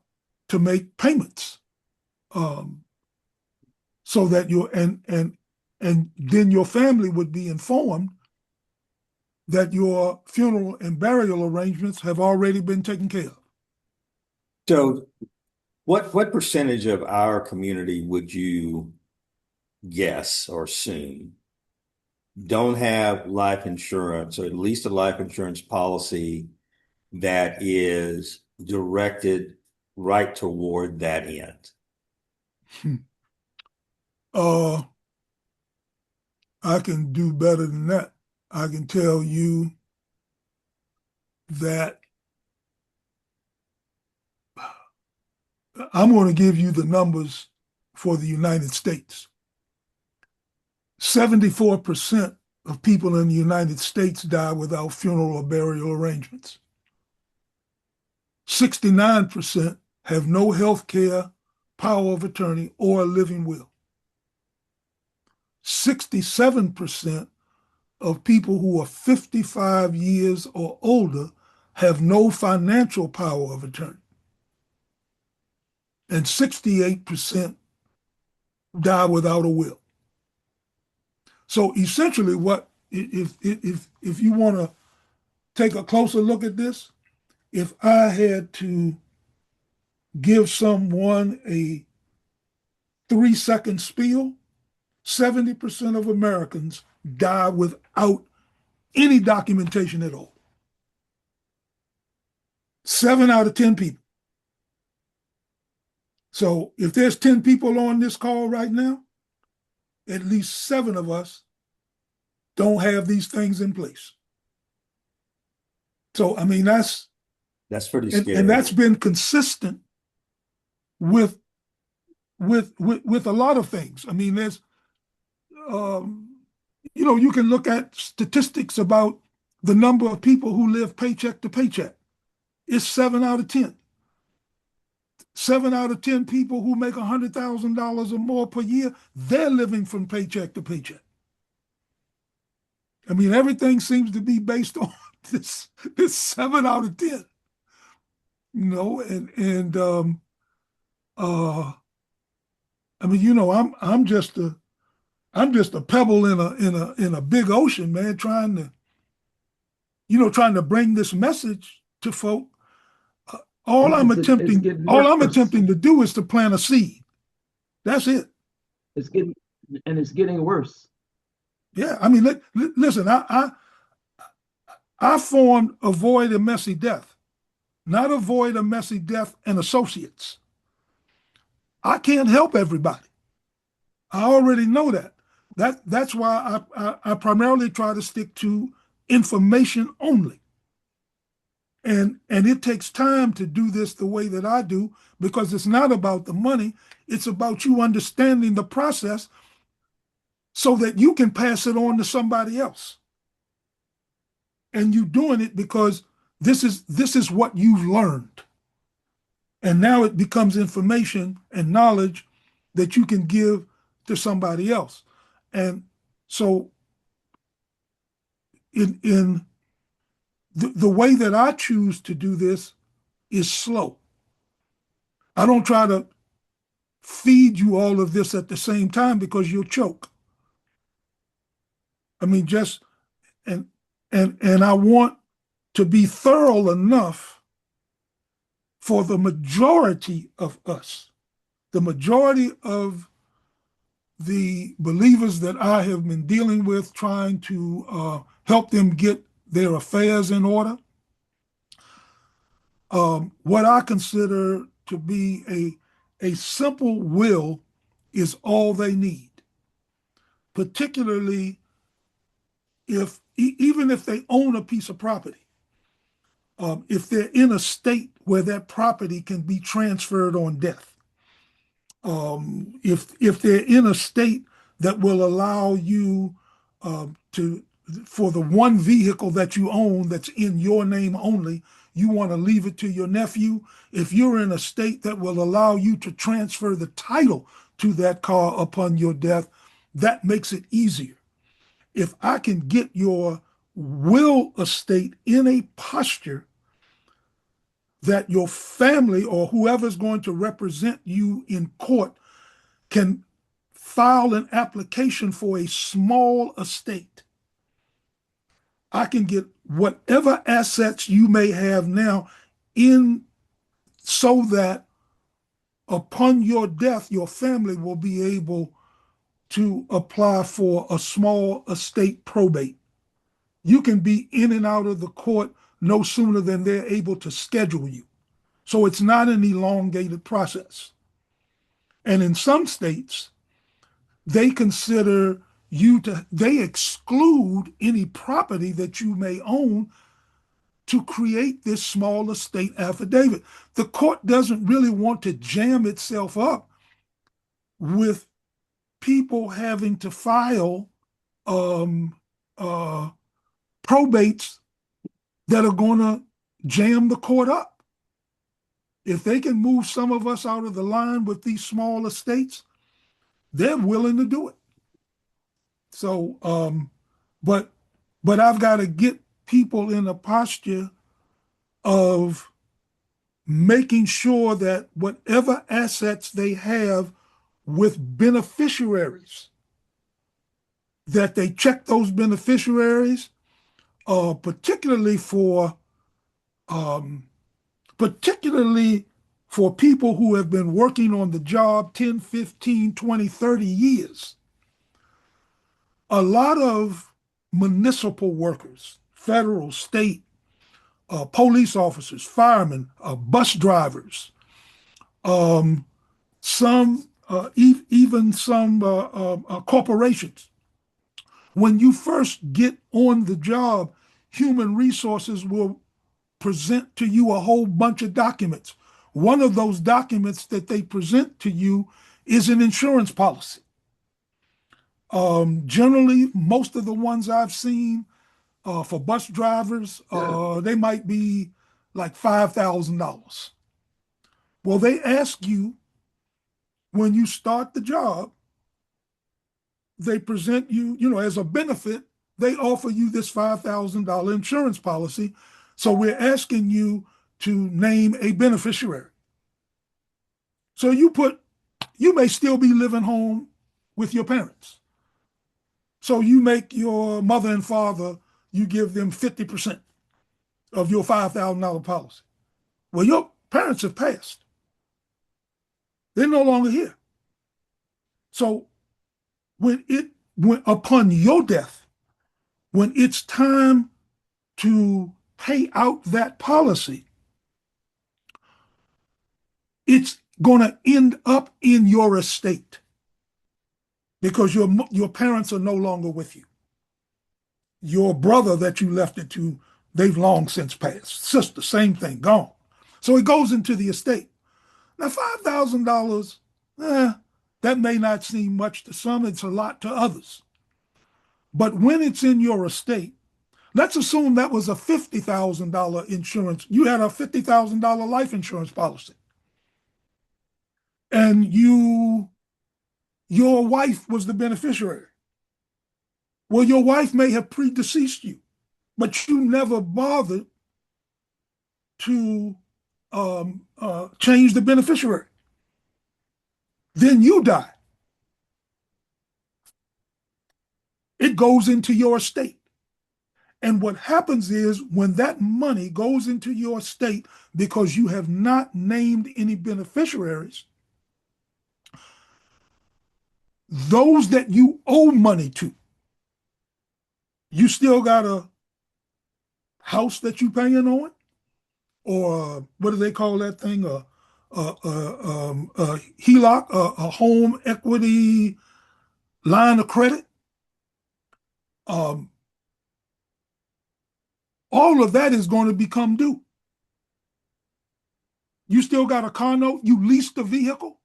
to make payments, so that and then your family would be informed that your funeral and burial arrangements have already been taken care of. So what percentage of our community would you guess or assume don't have life insurance, or at least a life insurance policy that is directed right toward that end? I can do better than that. I can tell you that I'm going to give you the numbers for the United States. 74% of people in the United States die without funeral or burial arrangements. 69% have no health care, power of attorney, or a living will. 67% of people who are 55 years or older have no financial power of attorney. And 68% die without a will. So essentially, if you want to take a closer look at this, if I had to give someone a 3-second spiel, 70% of Americans die without any documentation at all. 7 out of 10 people. So if there's 10 people on this call right now, at least 7 of us don't have these things in place. So, I mean, that's That's pretty and scary. that's been consistent with a lot of things. I mean, there's you can look at statistics about the number of people who live paycheck to paycheck. It's 7 out of 10. 7 out of 10 people who make $100,000 or more per year, they're living from paycheck to paycheck. I mean, everything seems to be based on this 7 out of 10. I mean, I'm just a pebble in a big ocean, man, trying to bring this message to folk. All I'm attempting to do is to plant a seed. That's it. It's getting worse. Yeah, I mean, listen, I formed Avoid a Messy Death, not Avoid a Messy Death and Associates. I can't help everybody. I already know that. That's why I primarily try to stick to information only. And it takes time to do this the way that I do, because it's not about the money. It's about you understanding the process so that you can pass it on to somebody else. And you doing it because this is what you've learned. And now it becomes information and knowledge that you can give to somebody else. And so in the way that I choose to do this is slow. I don't try to feed you all of this at the same time, because you'll choke. I mean, and I want to be thorough enough for the majority of us, the majority of the believers that I have been dealing with, trying to help them get their affairs in order. What I consider to be a simple will is all they need, particularly even if they own a piece of property. If they're in a state where that property can be transferred on death, if they're in a state that will allow you for the one vehicle that you own that's in your name only, you want to leave it to your nephew. If you're in a state that will allow you to transfer the title to that car upon your death, that makes it easier. If I can get your will estate in a posture that your family or whoever's going to represent you in court can file an application for a small estate, I can get whatever assets you may have now in, so that upon your death, your family will be able to apply for a small estate probate. You can be in and out of the court no sooner than they're able to schedule you. So it's not an elongated process. And in some states, they consider they exclude any property that you may own to create this small estate affidavit. The court doesn't really want to jam itself up with people having to file probates that are going to jam the court up. If they can move some of us out of the line with these small estates, they're willing to do it. So, but I've got to get people in a posture of making sure that whatever assets they have with beneficiaries, that they check those beneficiaries, particularly for people who have been working on the job 10, 15, 20, 30 years. A lot of municipal workers, federal, state, police officers, firemen, bus drivers, even some corporations. When you first get on the job, human resources will present to you a whole bunch of documents. One of those documents that they present to you is an insurance policy. Generally, most of the ones I've seen for bus drivers, they might be like $5,000. Well, they ask you when you start the job, they present you, as a benefit, they offer you this $5,000 insurance policy. So we're asking you to name a beneficiary. So you may still be living home with your parents. So you make your mother and father, you give them 50% of your $5,000 policy. Well, your parents have passed. They're no longer here. So when upon your death, when it's time to pay out that policy, it's going to end up in your estate because your parents are no longer with you. Your brother that you left it to, they've long since passed. Sister, same thing, gone. So it goes into the estate. Now, $5,000, that may not seem much to some, it's a lot to others. But when it's in your estate, let's assume that was a $50,000 insurance. You had a $50,000 life insurance policy. And your wife was the beneficiary. Well, your wife may have predeceased you, but you never bothered to change the beneficiary. Then you die. It goes into your estate. And what happens is when that money goes into your estate because you have not named any beneficiaries, those that you owe money to, you still got a house that you paying on, or what do they call that thing? A HELOC, a home equity line of credit. All of that is going to become due. You still got a car note, you leased the vehicle,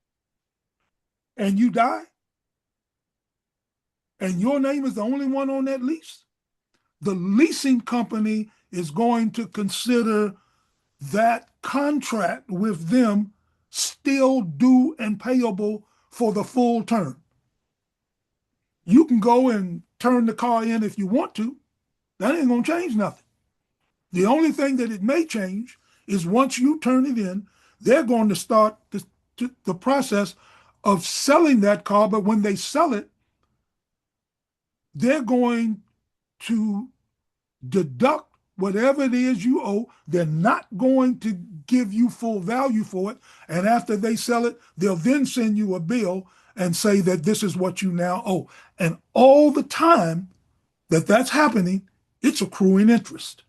and you die, and your name is the only one on that lease. The leasing company is going to consider that contract with them still due and payable for the full term. You can go and turn the car in if you want to. That ain't going to change nothing. The only thing that it may change is once you turn it in, they're going to start the process of selling that car. But when they sell it, they're going to deduct whatever it is you owe. They're not going to give you full value for it. And after they sell it, they'll then send you a bill and say that this is what you now owe. And all the time that that's happening, it's accruing interest.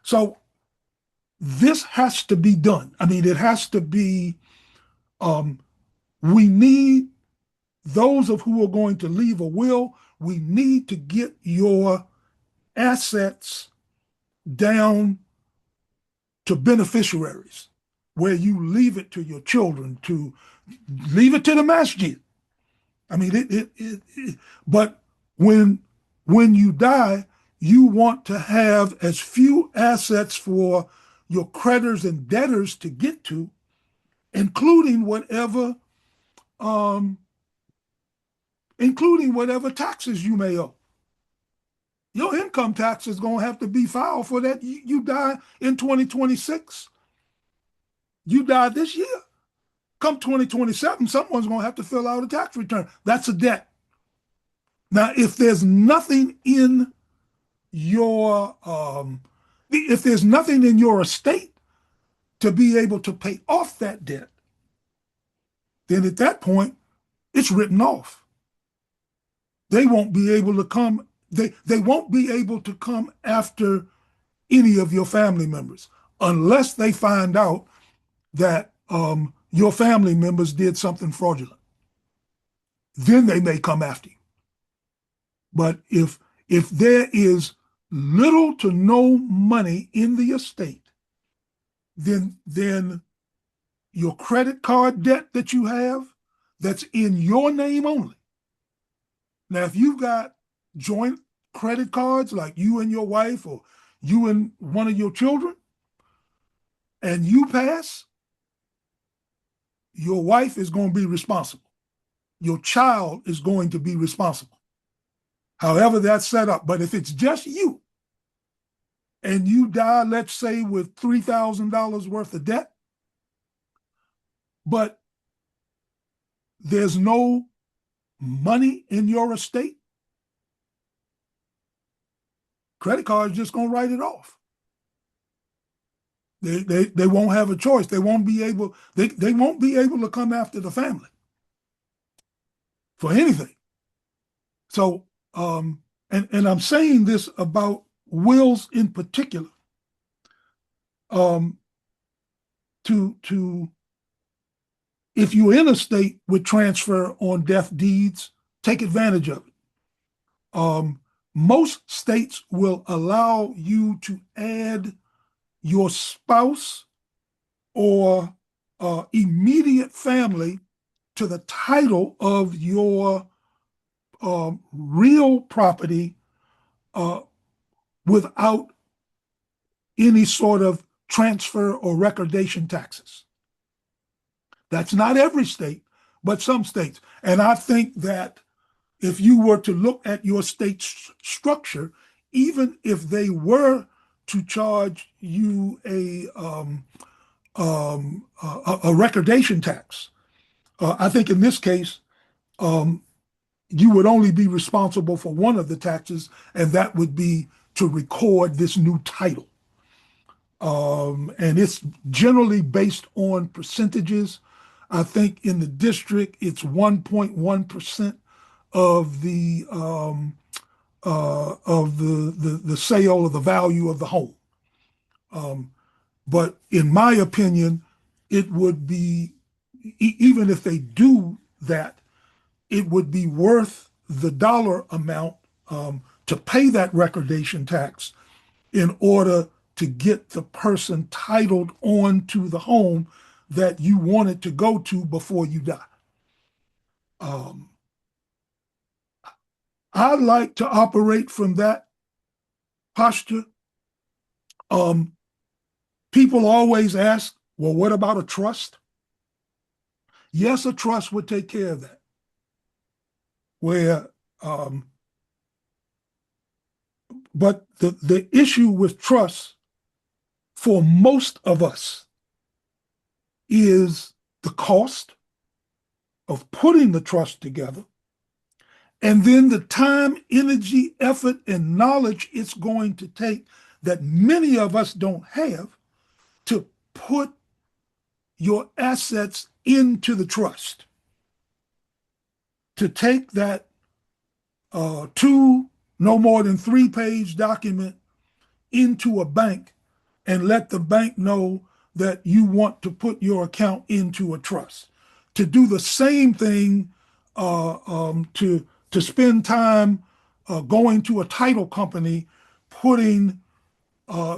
So this has to be done. I mean, it has to be, we need those of who are going to leave a will, we need to get your assets down to beneficiaries, where you leave it to your children, to leave it to the masjid. I mean, but when you die, you want to have as few assets for your creditors and debtors to get to, including whatever taxes you may owe. Your income tax is going to have to be filed for that. You die in 2026. You die this year. Come 2027, someone's going to have to fill out a tax return. That's a debt. Now, if there's nothing in your estate to be able to pay off that debt, then at that point, it's written off. They won't be able to come. They won't be able to come after any of your family members unless they find out that your family members did something fraudulent. Then they may come after you. But if there is little to no money in the estate, then your credit card debt that you have, that's in your name only. Now, if you've got joint credit cards, like you and your wife or you and one of your children, and you pass, your wife is going to be responsible. Your child is going to be responsible. However that's set up. But if it's just you and you die, let's say, with $3,000 worth of debt, but there's no money in your estate, credit card is just going to write it off. They won't have a choice. They won't be able to come after the family for anything. So, and I'm saying this about wills in particular, if you're in a state with transfer on death deeds, take advantage of it. Most states will allow you to add your spouse or immediate family to the title of your real property without any sort of transfer or recordation taxes. That's not every state, but some states. And I think that if you were to look at your state structure, even if they were to charge you a recordation tax, I think in this case, you would only be responsible for one of the taxes, and that would be to record this new title. And it's generally based on percentages. I think in the district, it's 1.1% of the sale of the value of the home. But in my opinion, it would be, even if they do that, it would be worth the dollar amount to pay that recordation tax in order to get the person titled on to the home that you wanted to go to before you die. I like to operate from that posture. People always ask, well, what about a trust? Yes, a trust would take care of that. But the issue with trust for most of us is the cost of putting the trust together, and then the time, energy, effort, and knowledge it's going to take that many of us don't have to put your assets into the trust. To take that no more than 3-page document into a bank and let the bank know that you want to put your account into a trust. To do the same thing, to spend time going to a title company, putting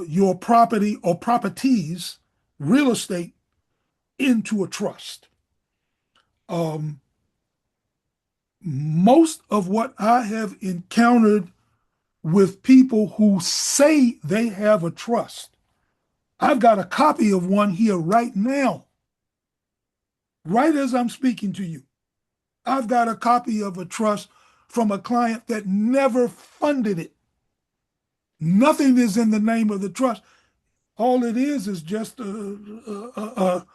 your property or properties, real estate, into a trust. Most of what I have encountered with people who say they have a trust, I've got a copy of one here right now, right as I'm speaking to you. I've got a copy of a trust from a client that never funded it. Nothing is in the name of the trust. All it is just a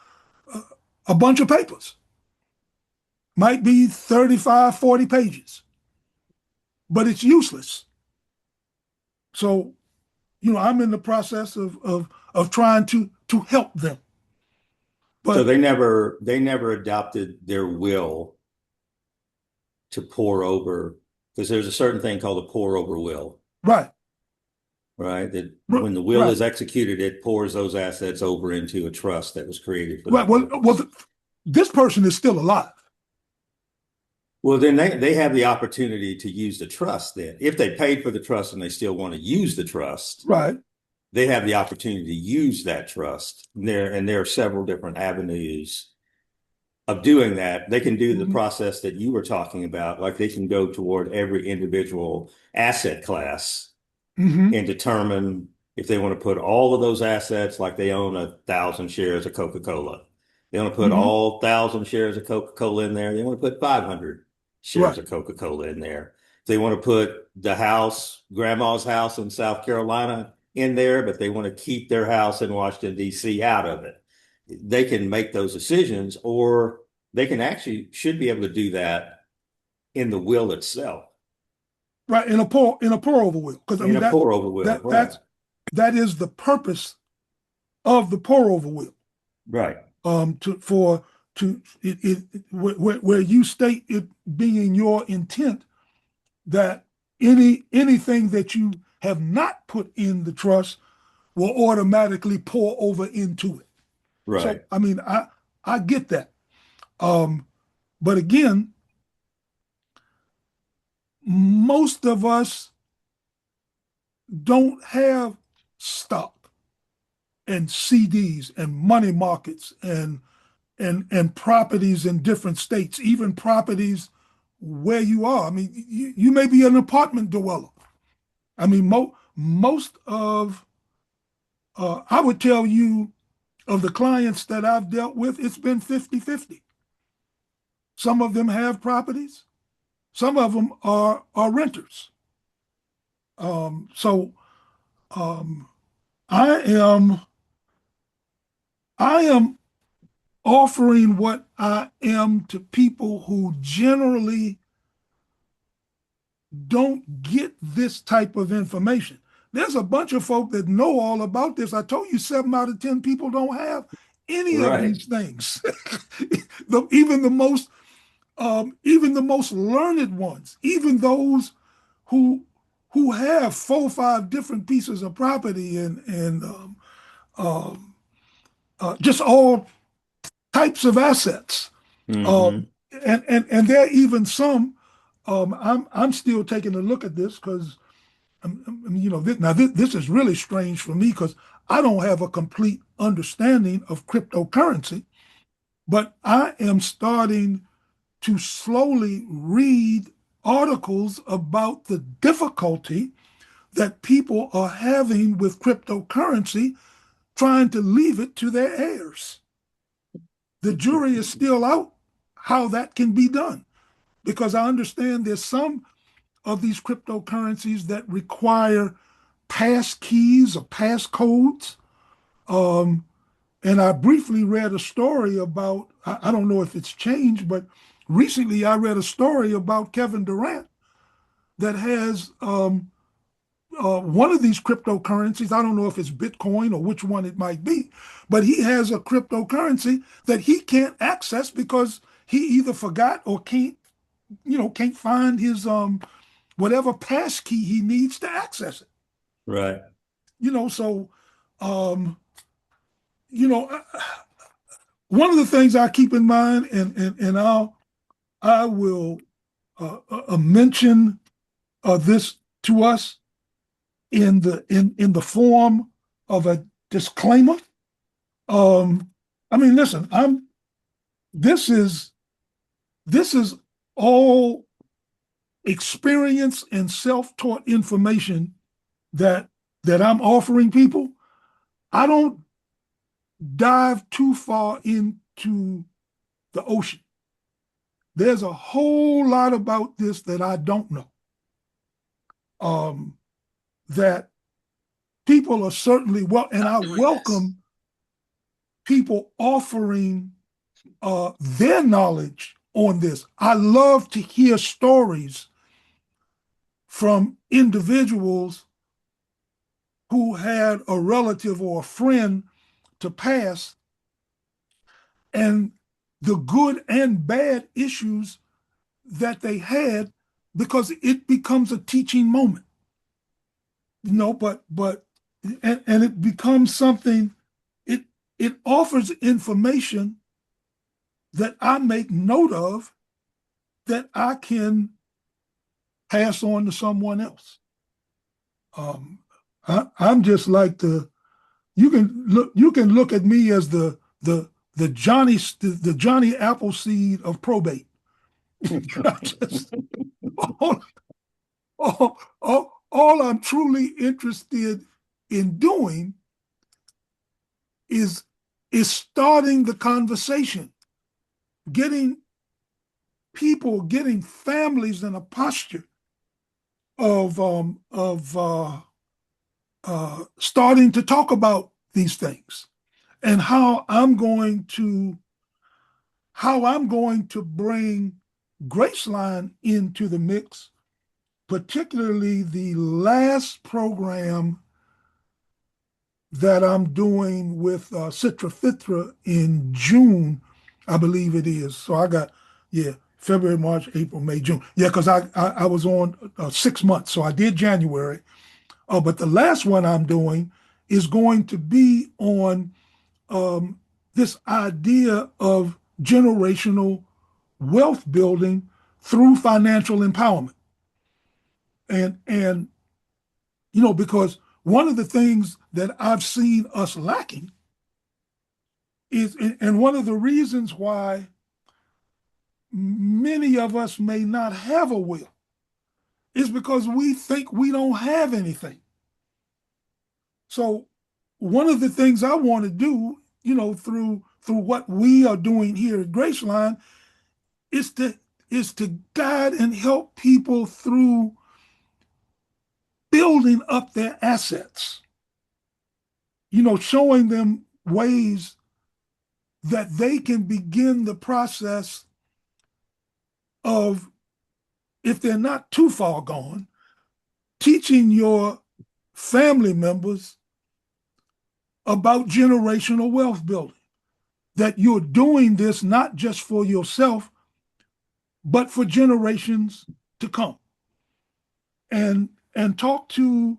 bunch of papers. Might be 35, 40 pages, but it's useless. So, I'm in the process of trying to help them. But so they never adopted their will to pour over, because there's a certain thing called a pour over will. Right. Right. That when the will is executed, it pours those assets over into a trust that was created for that. Well, this person is still alive. Well, then they have the opportunity to use the trust then. If they paid for the trust and they still want to use the trust, Right. they have the opportunity to use that trust. And there are several different avenues of doing that. They can do the process that you were talking about, like they can go toward every individual asset class Mm-hmm. and determine if they want to put all of those assets, like they own 1,000 shares of Coca-Cola. They want to put Mm-hmm. all 1,000 shares of Coca-Cola in there. They want to put 500 shares Right. of Coca-Cola in there. They want to put the house, grandma's house in South Carolina in there, but they want to keep their house in Washington, D.C. out of it. They can make those decisions, or they can actually should be able to do that in the will itself. Right. In a pour over will. Because I In mean a pour over will, right. that is the purpose of the pour over will. Right. Where you state it being your intent that anything that you have not put in the trust will automatically pour over into it. Right. So I mean, I get that. But again, most of us don't have stock and CDs and money markets and properties in different states, even properties where you are. I mean, you may be an apartment dweller. I mean, most of, I would tell you, of the clients that I've dealt with, it's been 50-50. Some of them have properties. Some of them are renters. So I am offering what I am to people who generally don't get this type of information. There's a bunch of folk that know all about this. I told you 7 out of 10 people don't have any of these things. Even the most learned ones, even those who have 4 or 5 different pieces of property and just all types of assets. Mm-hmm. And there are even some. I'm still taking a look at this because this is really strange for me because I don't have a complete understanding of cryptocurrency, but I am starting to slowly read articles about the difficulty that people are having with cryptocurrency, trying to leave it to their heirs. The jury is still out how that can be done, because I understand there's some of these cryptocurrencies that require pass keys or passcodes. And I briefly read a story about, I don't know if it's changed, but recently I read a story about Kevin Durant that has one of these cryptocurrencies. I don't know if it's Bitcoin or which one it might be, but he has a cryptocurrency that he can't access because he either forgot or can't find his whatever pass key he needs to access it. Right. So one of the things I keep in mind, and I will mention this to us in the form of a disclaimer. I mean, listen, this is all experience and self-taught information that I'm offering people. I don't dive too far into the ocean. There's a whole lot about this that I don't know. That people are certainly and I welcome people offering their knowledge on this. I love to hear stories from individuals who had a relative or a friend to pass, and the good and bad issues that they had, because it becomes a teaching moment. But it becomes something, it offers information that I make note of that I can pass on to someone else. I'm just like you can look at me as the Johnny Appleseed of probate. Just, all, all I'm truly interested in doing is starting the conversation, getting families in a posture of starting to talk about these things, and how I'm going to bring Graceline into the mix, particularly the last program that I'm doing with Citra Fitra in June, I believe it is. So I got, February, March, April, May, June. Yeah, because I was on 6 months. So I did January. But the last one I'm doing is going to be on this idea of generational wealth building through financial empowerment. And because one of the things that I've seen us lacking is, and one of the reasons why many of us may not have a will, is because we think we don't have anything. So one of the things I want to do, through what we are doing here at Graceline, is to guide and help people through building up their assets, showing them ways that they can begin the process of, if they're not too far gone, teaching your family members about generational wealth building, that you're doing this not just for yourself, but for generations to come. And talk to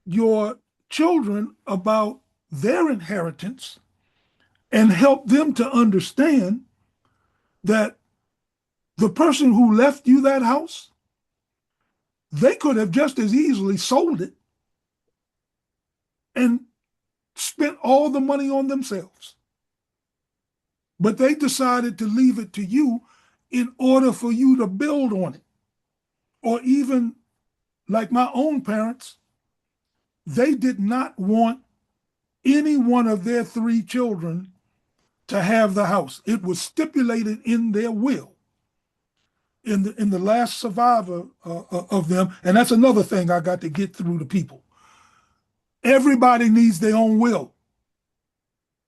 your children about their inheritance and help them to understand that the person who left you that house, they could have just as easily sold it and spent all the money on themselves. But they decided to leave it to you in order for you to build on it. Or even like my own parents, they did not want any one of their 3 children to have the house. It was stipulated in their will, in the last survivor of them. And that's another thing I got to get through to people. Everybody needs their own will.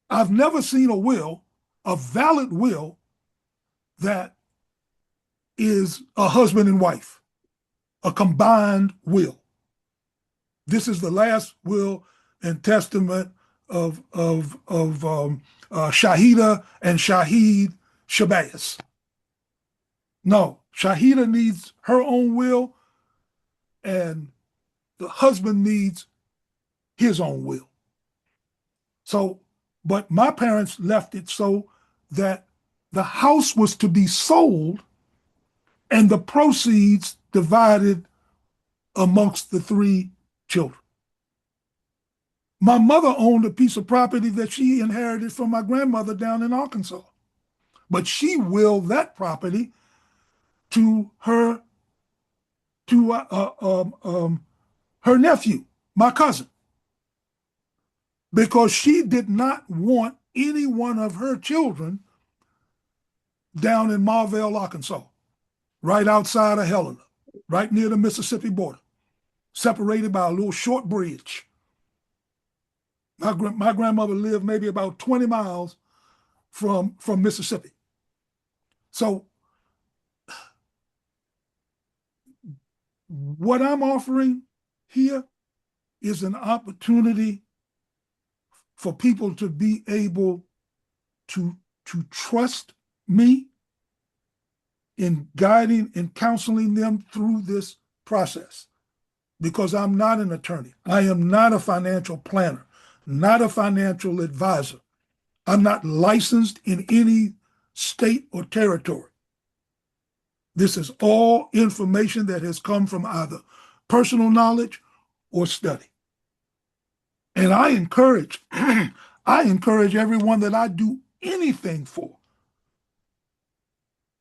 I've never seen a valid will, that is a husband and wife, a combined will. This is the last will and testament of Shahida and Shahid Shabazz. No, Shahida needs her own will, and the husband needs his own will. So, but my parents left it so that the house was to be sold and the proceeds divided amongst the 3 children. My mother owned a piece of property that she inherited from my grandmother down in Arkansas, but she willed that property to her nephew, my cousin, because she did not want any one of her children down in Marvell, Arkansas, right outside of Helena, right near the Mississippi border, separated by a little short bridge. My grandmother lived maybe about 20 miles from Mississippi. So what I'm offering here is an opportunity for people to be able to trust me in guiding and counseling them through this process, because I'm not an attorney. I am not a financial planner, not a financial advisor. I'm not licensed in any state or territory. This is all information that has come from either personal knowledge or study. And I encourage, I encourage everyone that I do anything for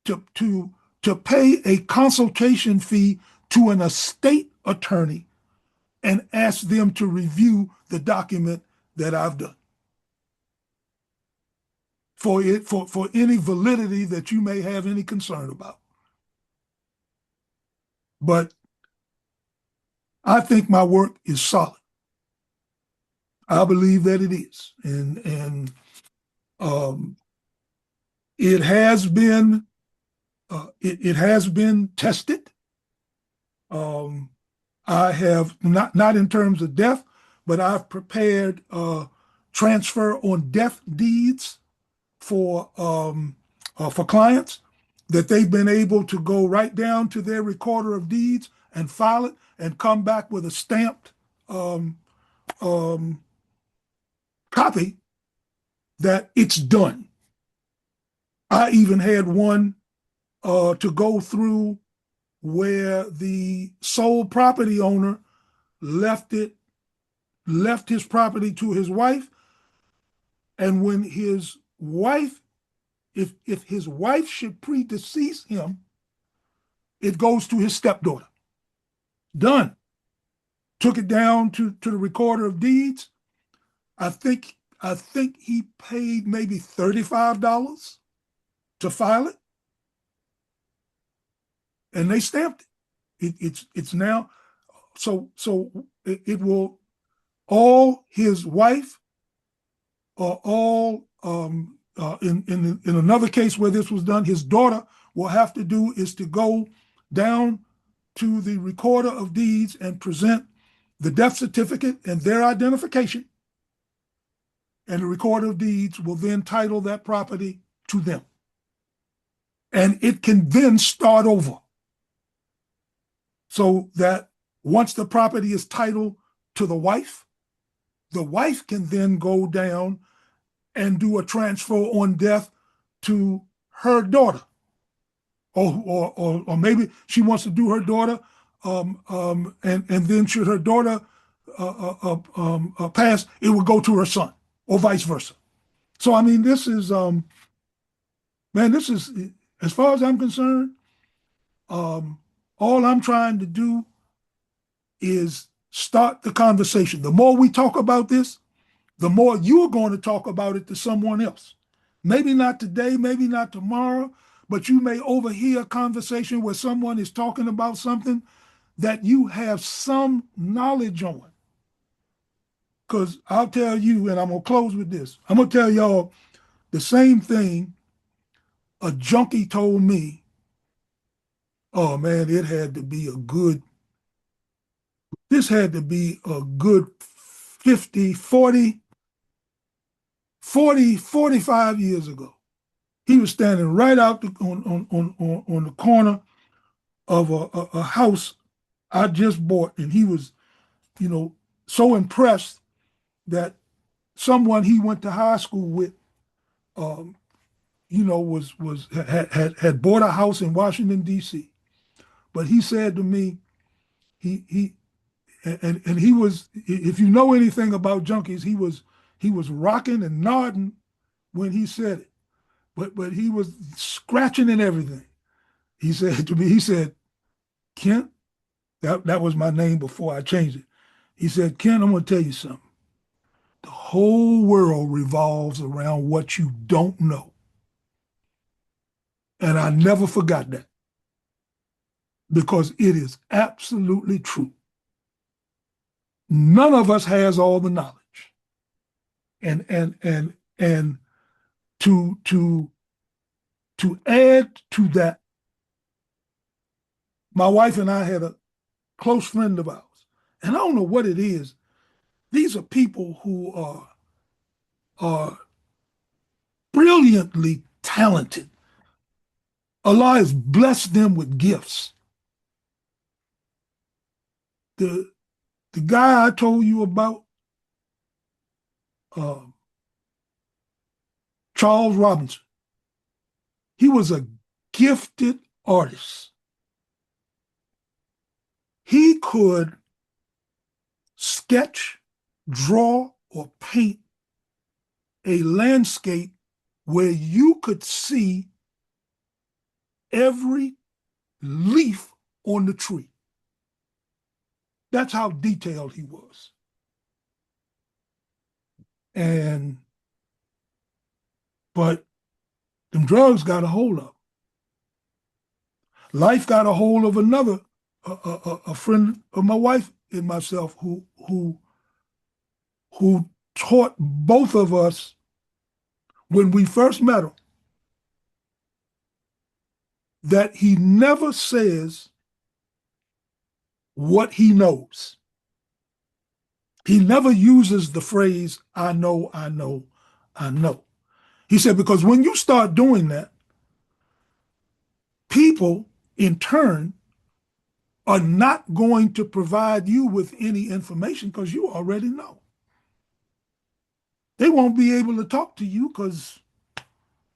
to pay a consultation fee to an estate attorney and ask them to review the document that I've done for any validity that you may have any concern about. But I think my work is solid. I believe that it is, and it has been it has been tested. I have not in terms of death, but I've prepared transfer on death deeds for clients that they've been able to go right down to their recorder of deeds and file it and come back with a stamped copy that it's done. I even had one to go through where the sole property owner left his property to his wife, and when his wife, if his wife should predecease him, it goes to his stepdaughter. Done. Took it down to the recorder of deeds. I think he paid maybe $35 to file it, and they stamped it. It's now so it will, all his wife or all in another case where this was done, his daughter will have to do is to go down to the recorder of deeds and present the death certificate and their identification, and the recorder of deeds will then title that property to them. And it can then start over. So that once the property is titled to the wife can then go down and do a transfer on death to her daughter. Or maybe she wants to do her daughter, and then should her daughter pass, it would go to her son, or vice versa. So I mean, this is, this is, as far as I'm concerned, all I'm trying to do is start the conversation. The more we talk about this, the more you're going to talk about it to someone else. Maybe not today, maybe not tomorrow, but you may overhear a conversation where someone is talking about something that you have some knowledge on. Because I'll tell you, and I'm going to close with this, I'm going to tell y'all the same thing a junkie told me. Oh man, this had to be a good 50, 40, 45 years ago. He was standing right out on the corner of a house I just bought, and he was, so impressed that someone he went to high school with, had bought a house in Washington D.C. But he said to me, he was, if you know anything about junkies, he was rocking and nodding when he said it, but he was scratching and everything. He said to me, Kent, that was my name before I changed it. He said, Kent, I'm going to tell you something. The whole world revolves around what you don't know. And I never forgot that, because it is absolutely true. None of us has all the knowledge. And to add to that, my wife and I had a close friend of ours, and I don't know what it is. These are people who are brilliantly talented. Allah has blessed them with gifts. The guy I told you about, Charles Robinson, he was a gifted artist. He could sketch, draw, or paint a landscape where you could see every leaf on the tree. That's how detailed he was. But them drugs got a hold of him. Life got a hold of another, a friend of my wife and myself who taught both of us when we first met him that he never says what he knows. He never uses the phrase, I know, I know, I know. He said, because when you start doing that, people in turn are not going to provide you with any information because you already know. They won't be able to talk to you because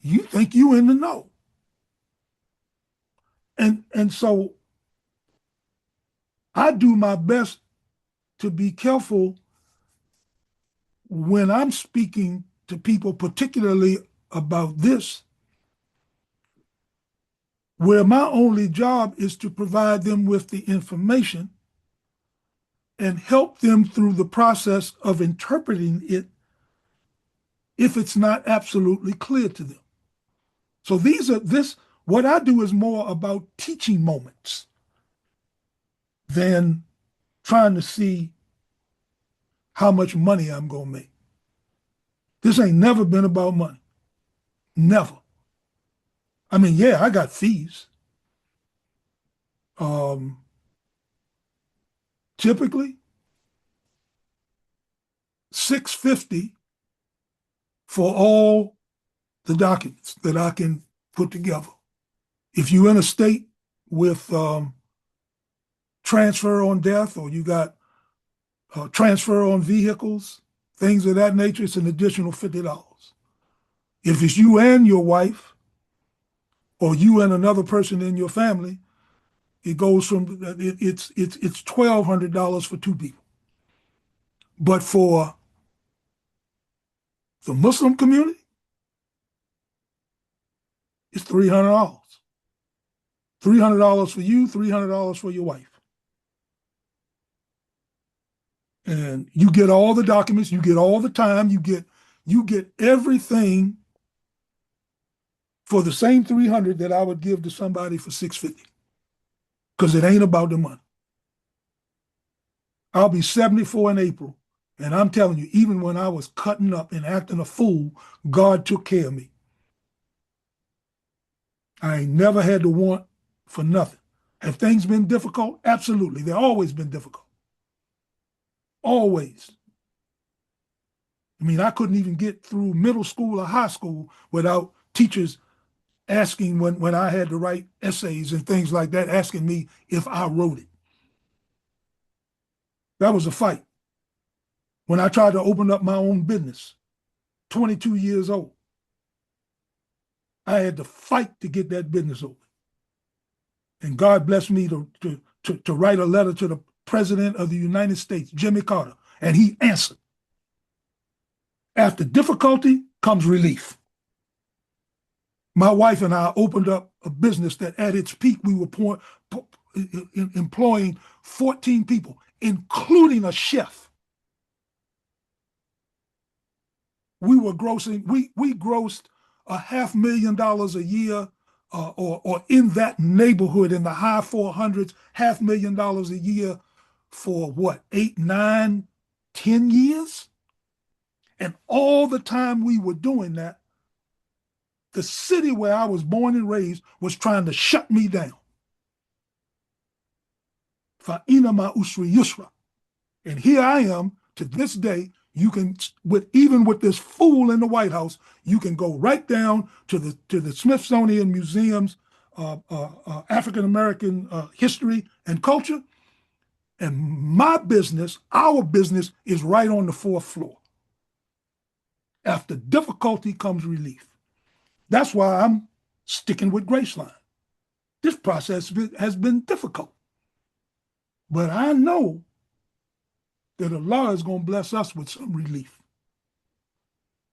you think you in the know. And so I do my best to be careful when I'm speaking to people, particularly about this, where my only job is to provide them with the information and help them through the process of interpreting it if it's not absolutely clear to them. So what I do is more about teaching moments than trying to see how much money I'm going to make. This ain't never been about money. Never. I mean, yeah, I got fees. Typically, $650 for all the documents that I can put together. If you're in a state with transfer on death, or you got transfer on vehicles, things of that nature, it's an additional $50. If it's you and your wife, or you and another person in your family, it goes from it's $1,200 for two people. But for the Muslim community, it's $300. $300 for you, $300 for your wife. And you get all the documents, you get all the time, you get everything for the same $300 that I would give to somebody for $650. Because it ain't about the money. I'll be 74 in April, and I'm telling you, even when I was cutting up and acting a fool, God took care of me. I ain't never had to want for nothing. Have things been difficult? Absolutely. They've always been difficult. Always. I mean, I couldn't even get through middle school or high school without teachers asking when I had to write essays and things like that, asking me if I wrote it. That was a fight. When I tried to open up my own business, 22 years old, I had to fight to get that business open. And God blessed me to write a letter to the President of the United States, Jimmy Carter, and he answered. After difficulty comes relief. My wife and I opened up a business that at its peak, we were employing 14 people, including a chef. We grossed $500,000 a year, or in that neighborhood, in the high 400s, $500,000 a year for what, 8, 9, 10 years? And all the time we were doing that, the city where I was born and raised was trying to shut me down. Fa'ina ma usri yusra. And here I am to this day. You can, even with this fool in the White House, you can go right down to the Smithsonian Museum's African American history and culture, and my business, our business, is right on the 4th floor. After difficulty comes relief. That's why I'm sticking with Graceline. this process has been difficult. But I know that Allah is going to bless us with some relief.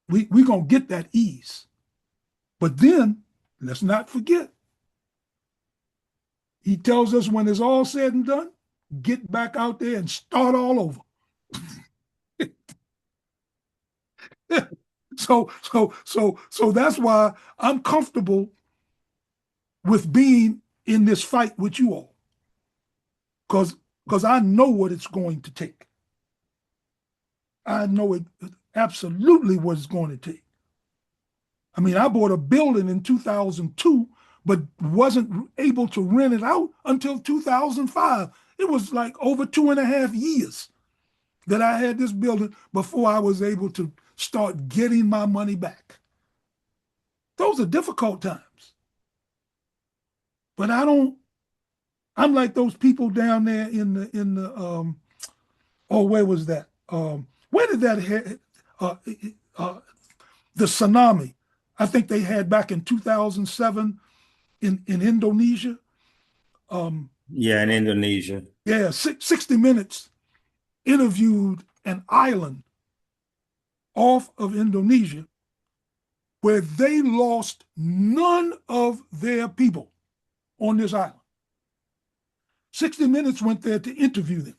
We're going to get that ease. But then, let's not forget, he tells us when it's all said and done, get back out there and start all over. So that's why I'm comfortable with being in this fight with you all. Because I know what it's going to take. I know it absolutely what it's going to take. I mean, I bought a building in 2002, but wasn't able to rent it out until 2005. It was like over 2.5 years that I had this building before I was able to start getting my money back. Those are difficult times. But I'm like those people down there in the where was that? Where did that the tsunami I think they had back in 2007 in Indonesia? Yeah, in Indonesia. Yeah, 60 Minutes interviewed an island off of Indonesia where they lost none of their people on this island. 60 Minutes went there to interview them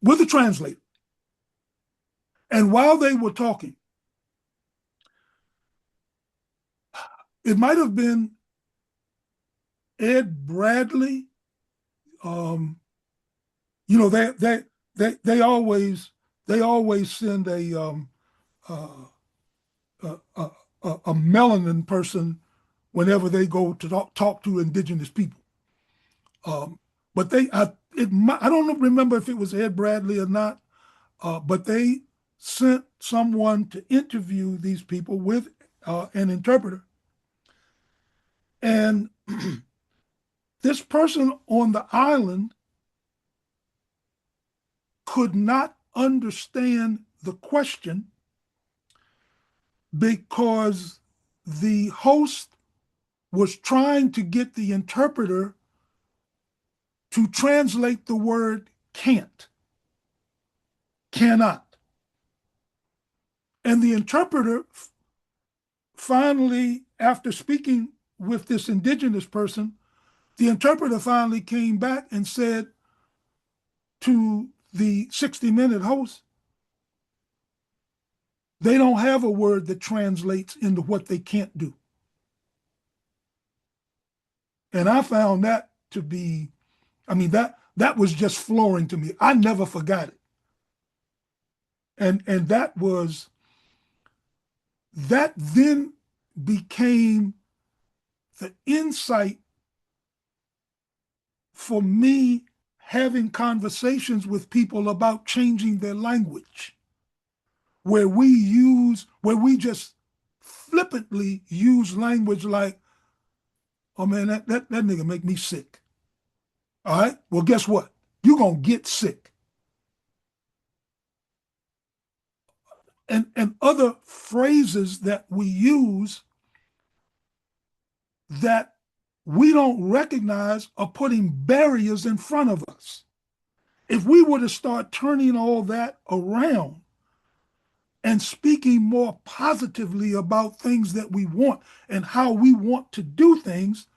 with a translator. And while they were talking, it might have been Ed Bradley. They always send a melanin person whenever they go to talk to indigenous people. But I don't remember if it was Ed Bradley or not, but they sent someone to interview these people with an interpreter. And this person on the island could not understand the question because the host was trying to get the interpreter to translate the word can't, cannot. And the interpreter finally, after speaking with this indigenous person, the interpreter finally came back and said to the 60-minute host, they don't have a word that translates into what they can't do. And I found that to be, that was just flooring to me. I never forgot it. And that then became the insight for me having conversations with people about changing their language, where we just flippantly use language like, oh man, that nigga make me sick. All right, well, guess what? You're gonna get sick. And other phrases that we use that we don't recognize are putting barriers in front of us. If we were to start turning all that around and speaking more positively about things that we want and how we want to do things,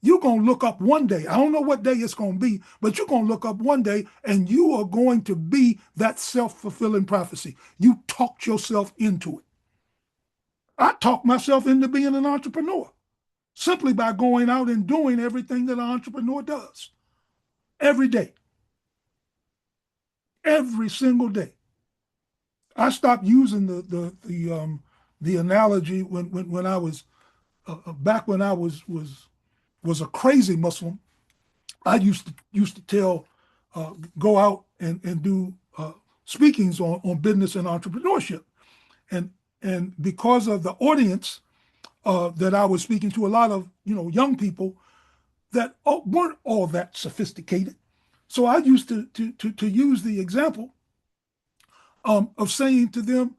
you're going to look up one day. I don't know what day it's going to be, but you're going to look up one day and you are going to be that self-fulfilling prophecy. You talked yourself into it. I talked myself into being an entrepreneur simply by going out and doing everything that an entrepreneur does every day, every single day. I stopped using the analogy when I was back when I was a crazy Muslim. I used to tell go out and do speakings on business and entrepreneurship, and because of the audience that I was speaking to, a lot of young people that weren't all that sophisticated. So I used to use the example of saying to them,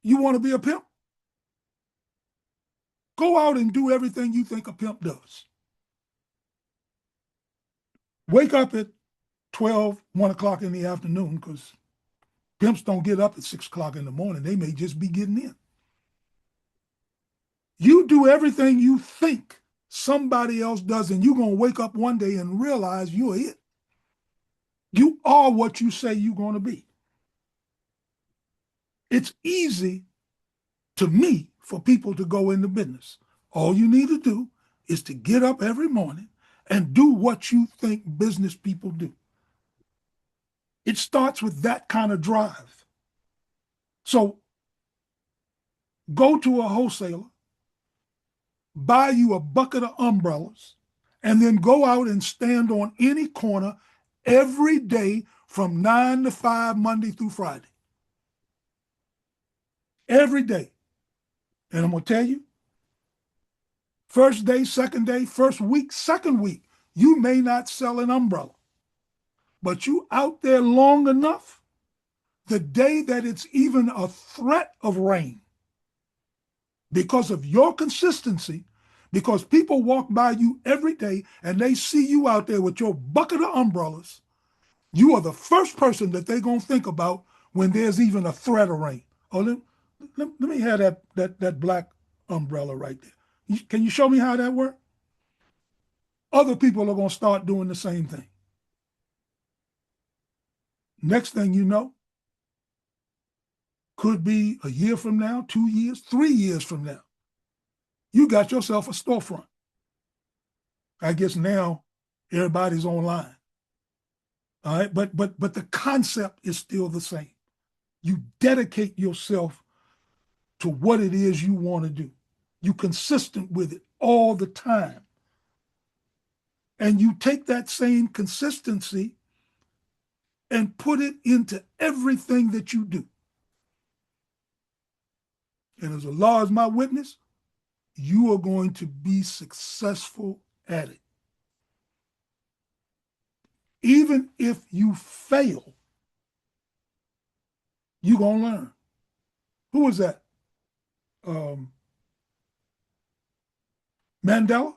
you want to be a pimp? Go out and do everything you think a pimp does. Wake up at 12, 1 o'clock in the afternoon, because pimps don't get up at 6 o'clock in the morning. They may just be getting in. You do everything you think somebody else does, and you're going to wake up one day and realize you're it. You are what you say you're going to be. It's easy to me for people to go into business. All you need to do is to get up every morning and do what you think business people do. It starts with that kind of drive. So go to a wholesaler, buy you a bucket of umbrellas, and then go out and stand on any corner every day from 9 to 5, Monday through Friday. Every day. And I'm going to tell you, first day, second day, first week, second week, you may not sell an umbrella, but you out there long enough, the day that it's even a threat of rain, because of your consistency, because people walk by you every day and they see you out there with your bucket of umbrellas, you are the first person that they're going to think about when there's even a threat of rain. Oh, let me have that black umbrella right there. Can you show me how that works? Other people are going to start doing the same thing. Next thing you know, could be a year from now, 2 years, 3 years from now, you got yourself a storefront. I guess now everybody's online. All right, but the concept is still the same. You dedicate yourself to what it is you want to do. You're consistent with it all the time. And you take that same consistency and put it into everything that you do. And as Allah is my witness, you are going to be successful at it. Even if you fail, you're going to learn. Who was that? Mandela,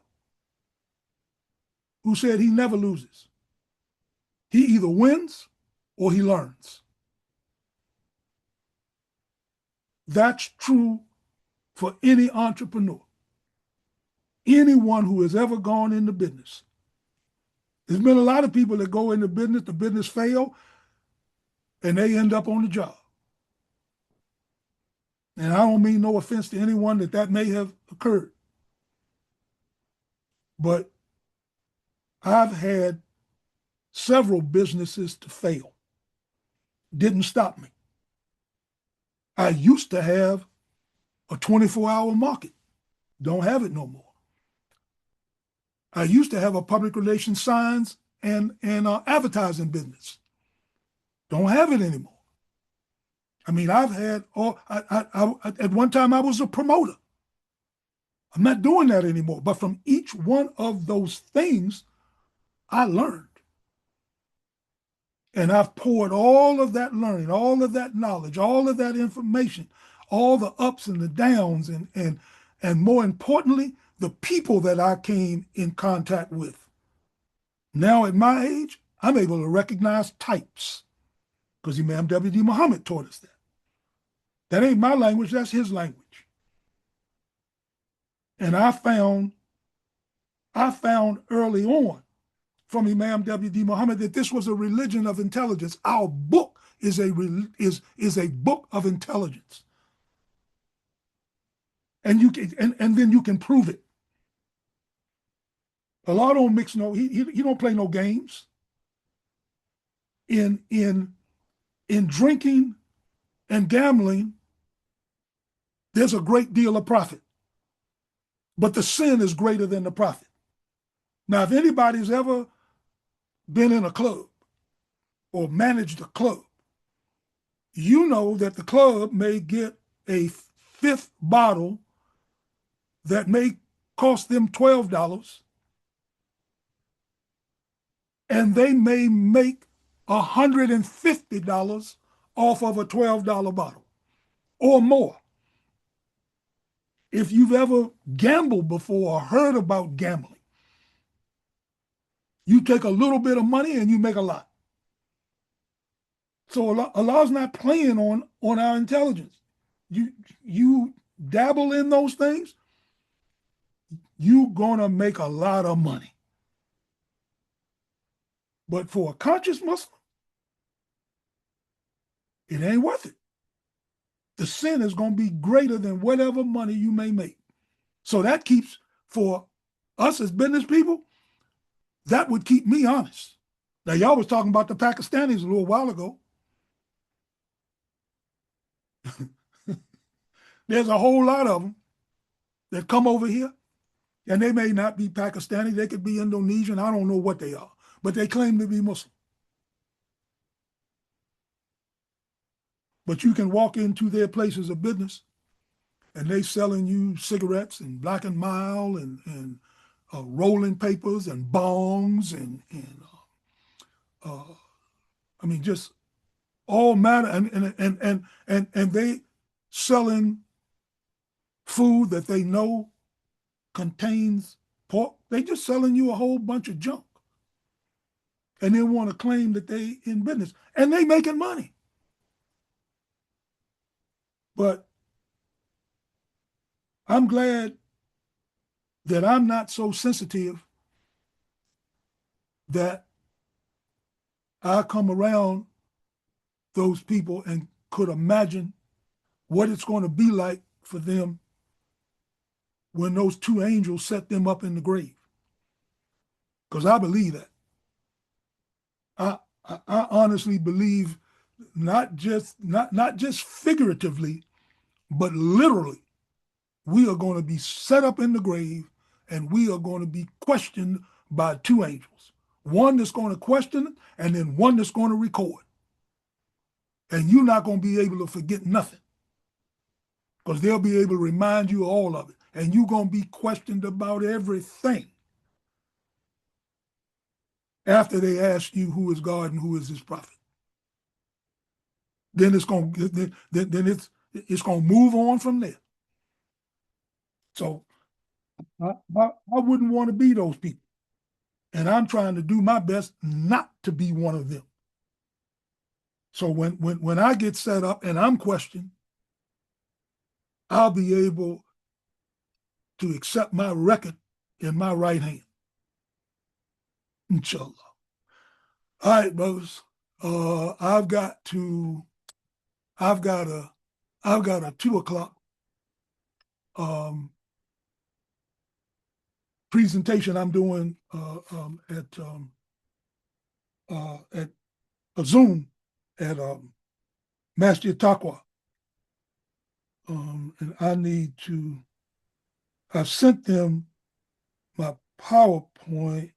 who said he never loses. He either wins or he learns. That's true for any entrepreneur, anyone who has ever gone into business. There's been a lot of people that go into business, the business fail, and they end up on the job. And I don't mean no offense to anyone that may have occurred. But I've had several businesses to fail. Didn't stop me. I used to have a 24-hour market. Don't have it no more. I used to have a public relations signs and advertising business. Don't have it anymore. I mean, I've had at one time I was a promoter. I'm not doing that anymore. But from each one of those things, I learned. And I've poured all of that learning, all of that knowledge, all of that information, all the ups and the downs, and more importantly, the people that I came in contact with. Now at my age, I'm able to recognize types because Imam W.D. Muhammad taught us that. That ain't my language, that's his language. And I found early on from Imam W.D. Muhammad that this was a religion of intelligence. Our book is a book of intelligence. And you can, and then you can prove it. Allah don't mix he don't play no games. In drinking and gambling, there's a great deal of profit. But the sin is greater than the profit. Now, if anybody's ever been in a club or managed a club, you know that the club may get a fifth bottle that may cost them $12, and they may make $150 off of a $12 bottle or more. If you've ever gambled before or heard about gambling, You take a little bit of money and you make a lot. So Allah's not playing on our intelligence. You dabble in those things, you're gonna make a lot of money. But for a conscious Muslim, it ain't worth it. The sin is gonna be greater than whatever money you may make. So that keeps, for us as business people, that would keep me honest. Now, y'all was talking about the Pakistanis a little while ago. There's a whole lot of them that come over here, and they may not be Pakistani. They could be Indonesian. I don't know what they are, but they claim to be Muslim. But you can walk into their places of business, and they selling you cigarettes and Black and Mild and rolling papers and bongs and I mean, just all manner, and they selling food that they know contains pork. They just selling you a whole bunch of junk, and they want to claim that they in business, and they making money. But I'm glad that I'm not so sensitive that I come around those people and could imagine what it's going to be like for them when those two angels set them up in the grave. Because I believe that. I honestly believe not just figuratively, but literally, we are going to be set up in the grave and we are going to be questioned by two angels. One that's going to question and then one that's going to record. And you're not going to be able to forget nothing, because they'll be able to remind you of all of it. And you're going to be questioned about everything after they ask you who is God and who is his prophet. Then it's going to move on from there. So I wouldn't want to be those people. And I'm trying to do my best not to be one of them. So when I get set up and I'm questioned, I'll be able to accept my record in my right hand. Inshallah. All right, brothers. I've got a 2:00 presentation I'm doing at a Zoom at Masjid Taqwa. And I've sent them my PowerPoint.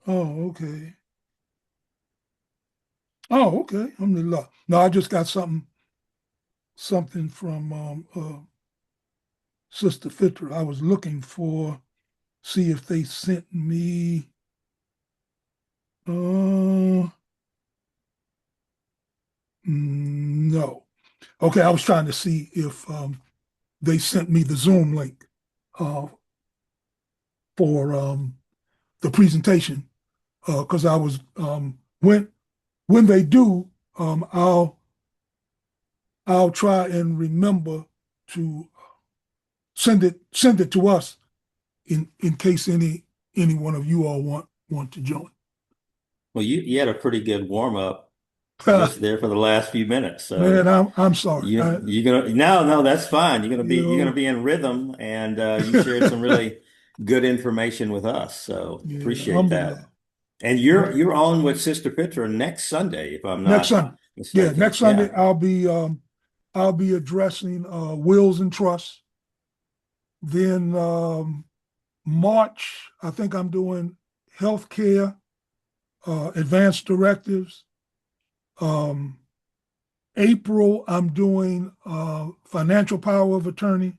Oh, okay. Oh, okay. Alhamdulillah. No, I just got something from Sister Fitra. I was looking for, see if they sent me. No. Okay, I was trying to see if they sent me the Zoom link for the presentation, because I was when they do, I'll try and remember to send it to us in case any one of you all want to join. Well, you had a pretty good warm up just there for the last few minutes. So man, I'm sorry. You're gonna no, that's fine. You're gonna be in rhythm, and you shared some really good information with us. So appreciate that. And you're on with Sister Fitra next Sunday, if I'm not next Sunday. mistaken. Yeah, next Sunday I'll be addressing wills and trusts. Then March, I think I'm doing healthcare, advanced directives. April, I'm doing financial power of attorney.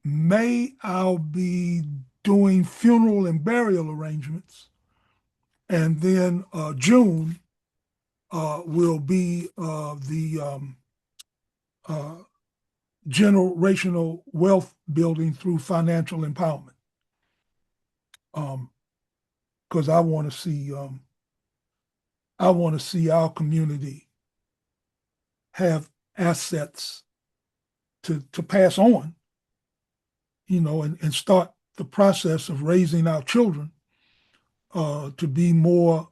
May, I'll be doing funeral and burial arrangements. And then June will be the generational wealth building through financial empowerment. because I want to see our community have assets to pass on, and start the process of raising our children to be more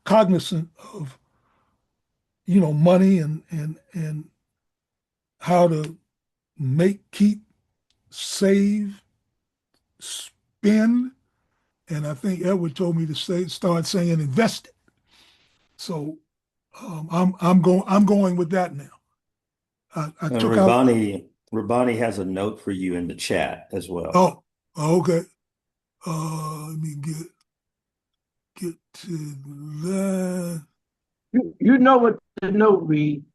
cognizant of money and how to keep, save, spend, and I think Edward told me to start saying invest it. So I'm going with that now. I took out. Rabani has a note for you in the chat as well. Oh, okay. Let me get to that. You know what the note reads.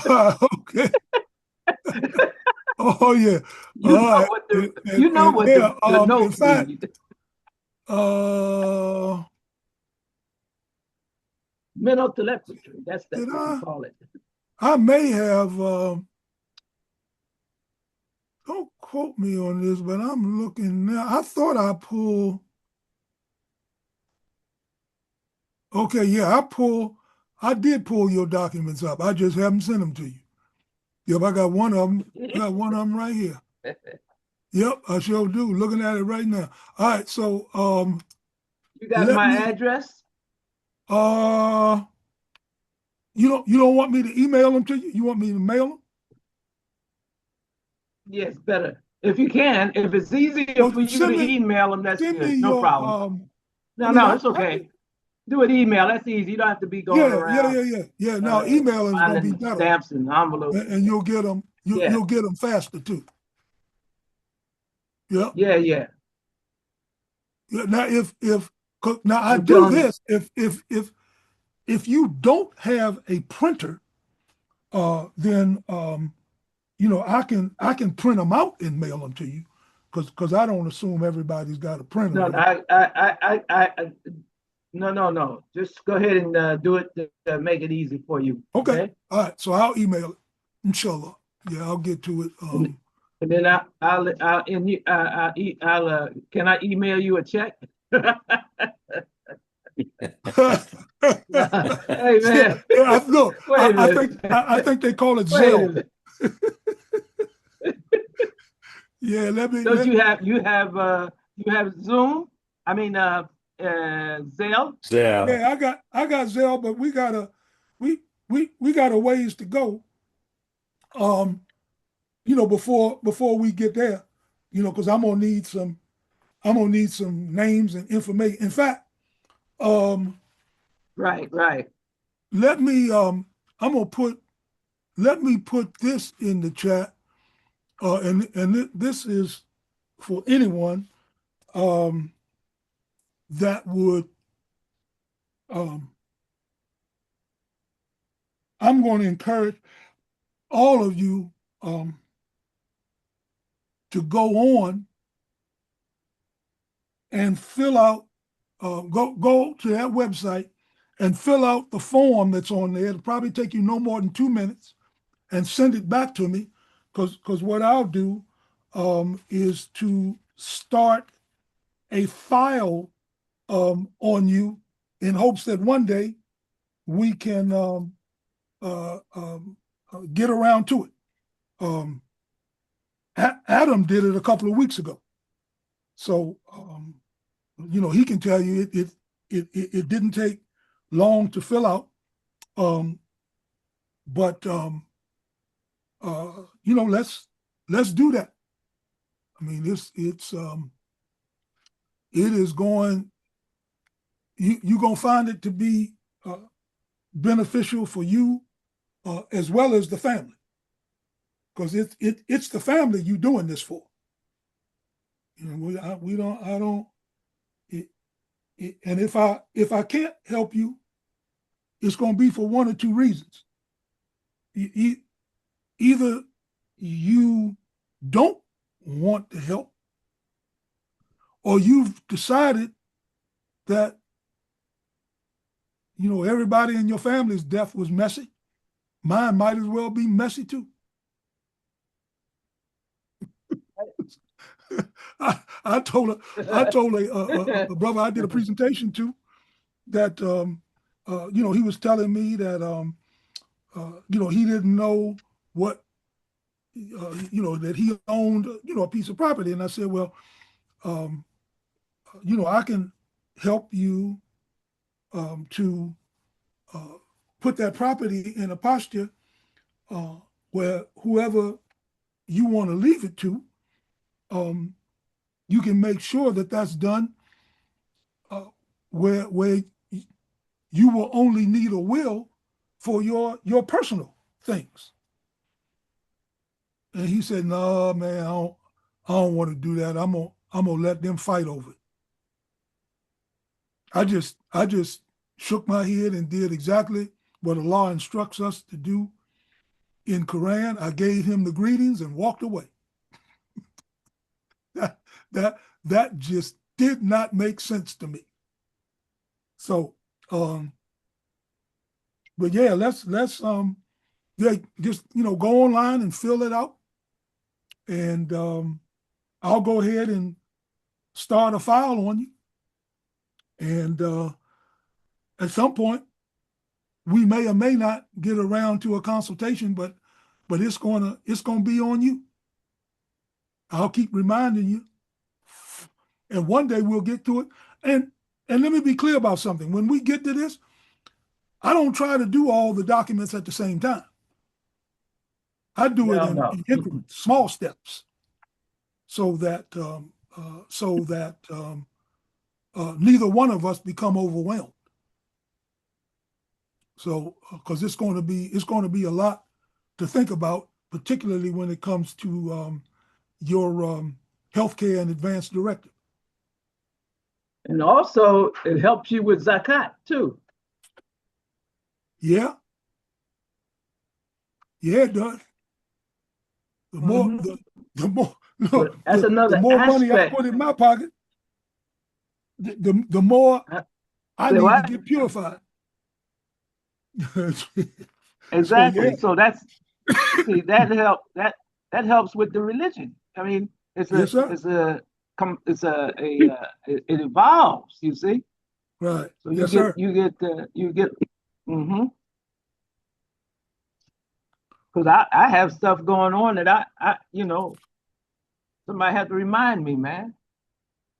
Okay. Oh yeah. You know what the note in fact, reads. uh, Mental telepatry. That's what Did you I? call it. I may have. Don't quote me on this, but I'm looking now. I thought I pulled. Okay, yeah, I did pull your documents up. I just haven't sent them to you. Yep, I got one of them. I got one of them right here. Yep, I sure do. Looking at it right now. All right, so you got my address? You don't want me to email them to you? You want me to mail them? Yes, better. If you can, if it's easier for you to email them, that's good. No problem. No, it's okay. Do an email. That's easy. You don't have to be going around. Yeah. Now emailing is gonna be better. Stamps and envelopes. And you'll get them. You'll get them faster too. Yeah. Yeah. Now now I do this if you don't have a printer, then I can print them out and mail them to you, because I don't assume everybody's got a printer. No. Just go ahead and do it to make it easy for you. Okay. All right. So I'll email it. Inshallah. Yeah, I'll get to it. And then can I email you a check? Hey man. Look, I think they call it Zelle. Yeah, Don't you have Zoom? I mean Zelle? Yeah, I got Zelle, but we got a ways to go. Before we get there, because I'm gonna need some names and information. In fact, right. Let me put this in the chat, and this is for anyone that would. I'm going to encourage all of you to go on and fill out. Go to that website and fill out the form that's on there. It'll probably take you no more than 2 minutes, and send it back to me, because what I'll do is to start a file on you, in hopes that one day we can get around to it. Adam did it a couple of weeks ago, so he can tell you it didn't take long to fill out, but let's do that. I mean, it is going. You're gonna find it to be beneficial for you as well as the family, because it's the family you're doing this for. And if I can't help you, it's going to be for one or two reasons. Either you don't want to help, or you've decided that everybody in your family's death was messy. Mine might as well be messy too. I told a brother I did a presentation to that he was telling me that he didn't know what that he owned a piece of property, and I said, well, I can help you to put that property in a posture where whoever you want to leave it to, you can make sure that that's done where you will only need a will for your personal things. And he said, "No, man, I don't want to do that. I'm gonna let them fight over it." I just shook my head and did exactly what the law instructs us to do in Quran. I gave him the greetings and walked away. That just did not make sense to me. So, but yeah, let's just go online and fill it out, and I'll go ahead and start a file on you, and at some point we may or may not get around to a consultation, but it's gonna be on you. I'll keep reminding you, and one day we'll get to it. And let me be clear about something. When we get to this, I don't try to do all the documents at the same time. I do it in increments, small steps, so that neither one of us become overwhelmed. So, because it's going to be a lot to think about, particularly when it comes to your healthcare and advanced directive. And also, it helps you with zakat too. Yeah, it does. The more, the more, no, that's another the more aspect. money I put in my pocket, the more I need to get purified. Exactly. So that's that helps with the religion. I mean, it evolves. You see, right? So you get. Because I have stuff going on that I somebody have to remind me, man.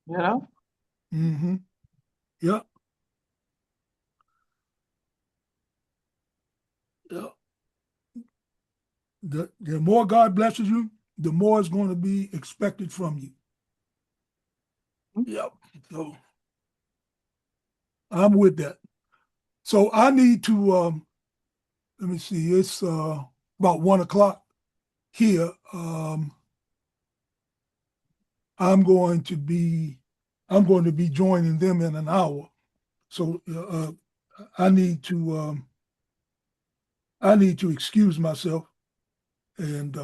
Mm-hmm. Yeah. Yeah. The more God blesses you, the more is going to be expected from you. Yep. So I'm with that. So I need to let me see, it's about 1:00 here. I'm going to be joining them in an hour. So I need to excuse myself, and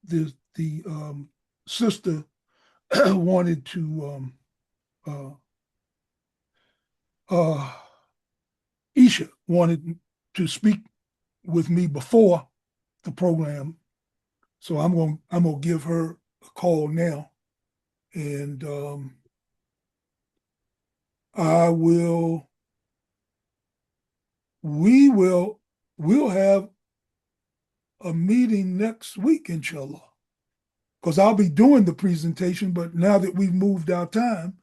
the sister wanted to Isha wanted to speak with me before the program, so I'm gonna give her a call now, and we'll have a meeting next week, inshallah, because I'll be doing the presentation, but now that we've moved our time,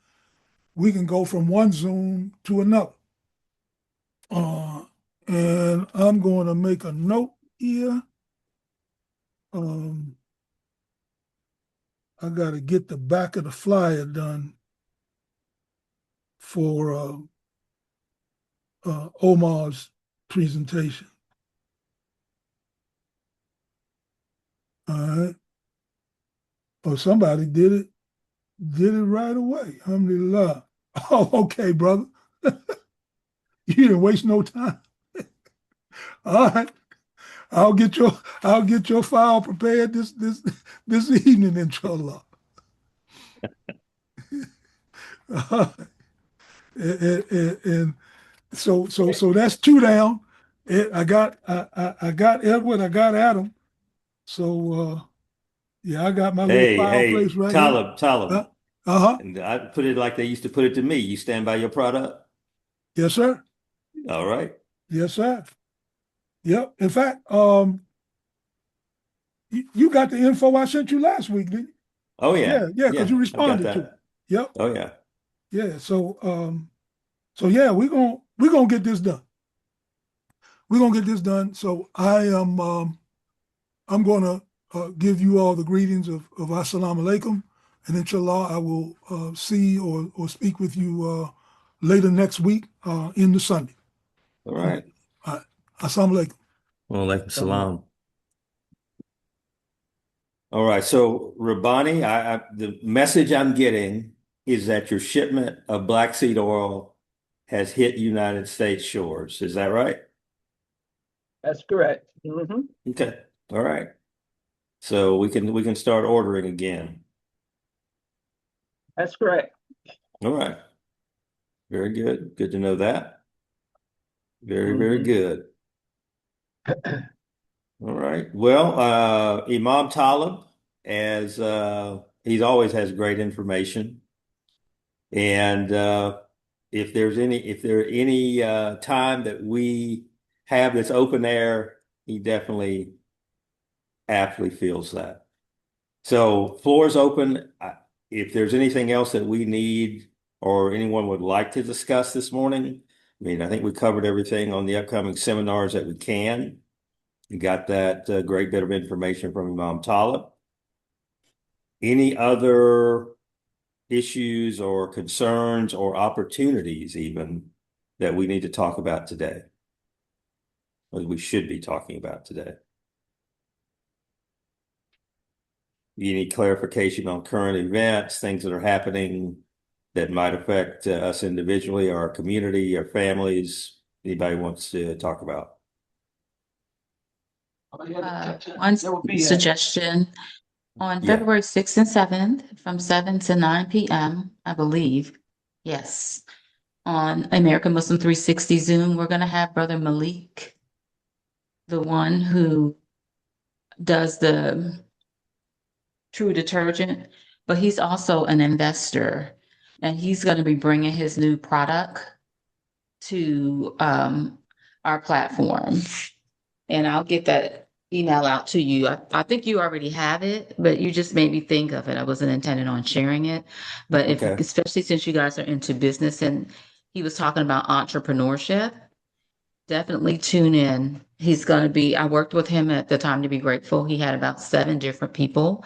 we can go from one Zoom to another. And I'm going to make a note here. I got to get the back of the flyer done for Omar's presentation. All right. Oh, somebody did it right away. Alhamdulillah. Oh, okay, brother. You didn't waste no time. All right. I'll get your file prepared this evening, inshallah. And so that's 2 down. I got Edward, I got Adam. So Yeah, I got my little Hey, fireplace right here. Talib. Uh-huh. And I put it like they used to put it to me. You stand by your product? Yes, sir. All right. Yes, sir. Yep. In fact, you got the info I sent you last week, didn't you? Oh yeah. Yeah, because Yeah, you I've got responded to it. that. Yep. Oh yeah. Yeah. So yeah, we're gonna get this done. We're gonna get this done. So I'm gonna give you all the greetings of Assalamu alaikum, and inshallah I will see or speak with you later next week in the Sunday. All right. All right. Assalamu alaikum. Well, alaikum salam. All right. So Rabani, the message I'm getting is that your shipment of black seed oil has hit United States shores. Is that right? That's correct. Mhm. Okay. All right. So we can start ordering again. That's correct. All right. Very good. Good to know that. Very, very Mhm. good. All right. Well, Imam Talib, as he's always has great information. And if there any time that we have that's open air, he definitely aptly feels that. So floor is open. If there's anything else that we need or anyone would like to discuss this morning, I mean, I think we covered everything on the upcoming seminars that we can. We got that great bit of information from Imam Talib. Any other issues or concerns or opportunities even that we need to talk about today, or we should be talking about today? You need clarification on current events, things that are happening that might affect us individually, our community, our families. Anybody wants to talk about? One There will be suggestion on Yeah. February 6th and 7th from 7 to 9 p.m., I believe. Yes. On American Muslim 360 Zoom, we're going to have Brother Malik, the one who does the True Detergent, but he's also an investor, and he's going to be bringing his new product to our platform. And I'll get that email out to you. I think you already have it, but you just made me think of it. I wasn't intending on sharing it, but if, Okay. especially since you guys are into business and he was talking about entrepreneurship, definitely tune in. He's going to be, I worked with him at the Time to Be Grateful. He had about 7 different people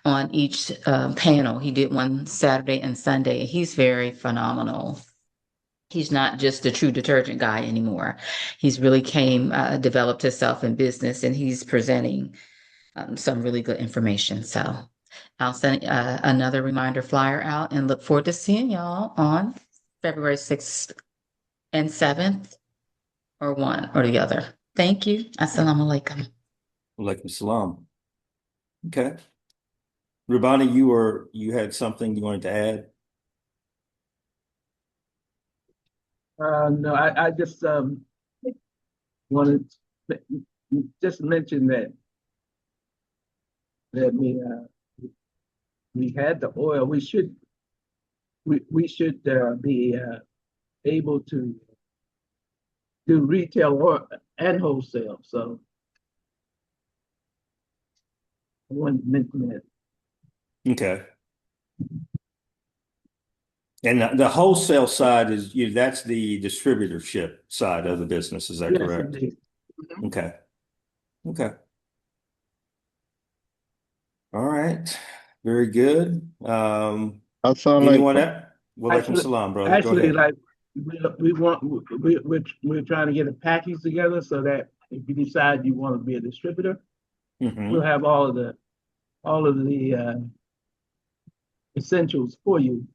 on each panel. He did one Saturday and Sunday. He's very phenomenal. He's not just a true detergent guy anymore. He's really developed himself in business, and he's presenting some really good information. So I'll send another reminder flyer out and look forward to seeing y'all on February 6th and 7th, or one or the other. Thank you. Assalamu alaikum. Alaikum salam. Okay. Rubani, you had something you wanted to add? No, I just wanted to just mention that we had the oil. We should be able to do retail or and wholesale. So I wanted to mention that. Okay. And the wholesale side is that's the distributorship side of the business. Is that Yes, correct? indeed. Okay. Okay. All right. Very good. Anyone else? Walaikum salam, brother. Go Actually, ahead. like we're trying to get a package together so that if you decide you want to be a distributor, Mhm. we'll have all of the essentials for you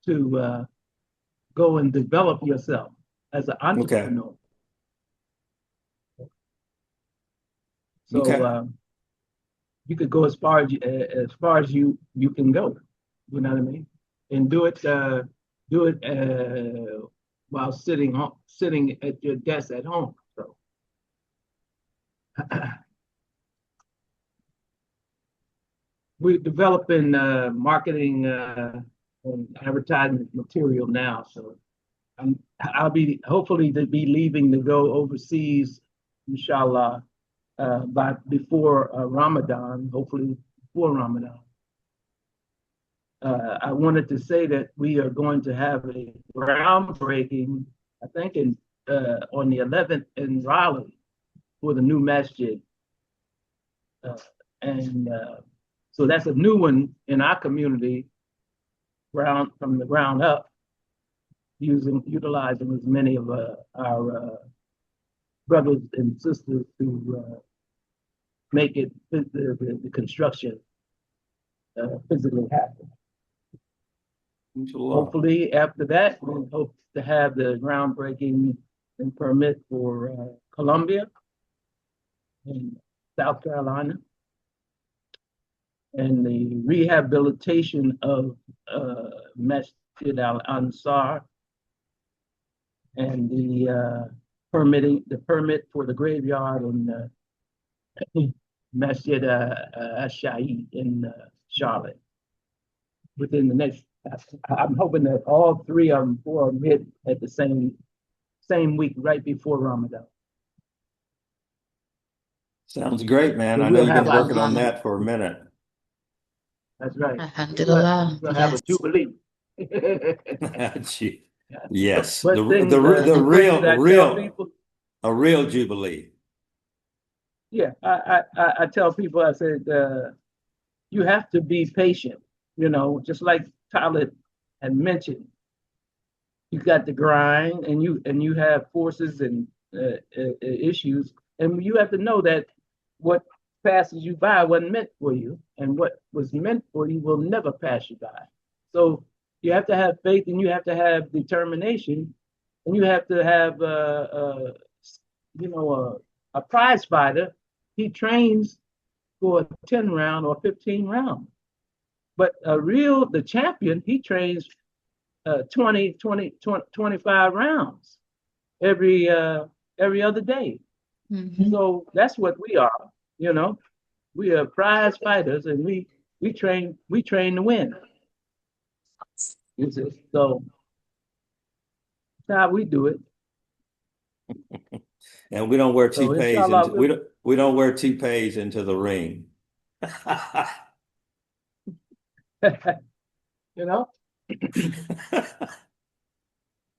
to go and develop yourself as an entrepreneur. So Okay. you could go as far as you can go. You know what I mean? And do it while sitting at your desk at home. So we're developing marketing and advertising material now. So I'll be hopefully to be leaving to go overseas, inshallah, before Ramadan, hopefully before Ramadan. I wanted to say that we are going to have a groundbreaking, I think on the 11th in Raleigh for the new masjid. And so that's a new one in our community, from the ground up, utilizing as many of our brothers and sisters to make it the construction physically happen. Hopefully, after that, we hope to have the groundbreaking and permit for Columbia and South Carolina, and the rehabilitation of Masjid Al-Ansar, and the permit for the graveyard in Masjid Al-Shaheed in Charlotte. Within the next, I'm hoping that all three of them four hit at the same week, right before Ramadan. Sounds great, man. So I know we'll you've have been working on that for a minute. That's right. Alhamdulillah. We'll have a Yes. jubilee. Yes, But the things, the things that I tell real people, a real jubilee. yeah, I tell people, I said, you have to be patient, just like Taalib had mentioned. You got the grind, and you have forces and issues, and you have to know that what passes you by wasn't meant for you, and what was meant for you will never pass you by. So you have to have faith, and you have to have determination, and you have to have a prize fighter. He trains for a 10 round or 15 round, but the champion, he trains 20, 25 rounds every other day. Mhm. So that's what we are. We are prize fighters, and we train to win. So that's how we do it. And we don't wear So toupees inshallah, we don't wear toupees into the ring.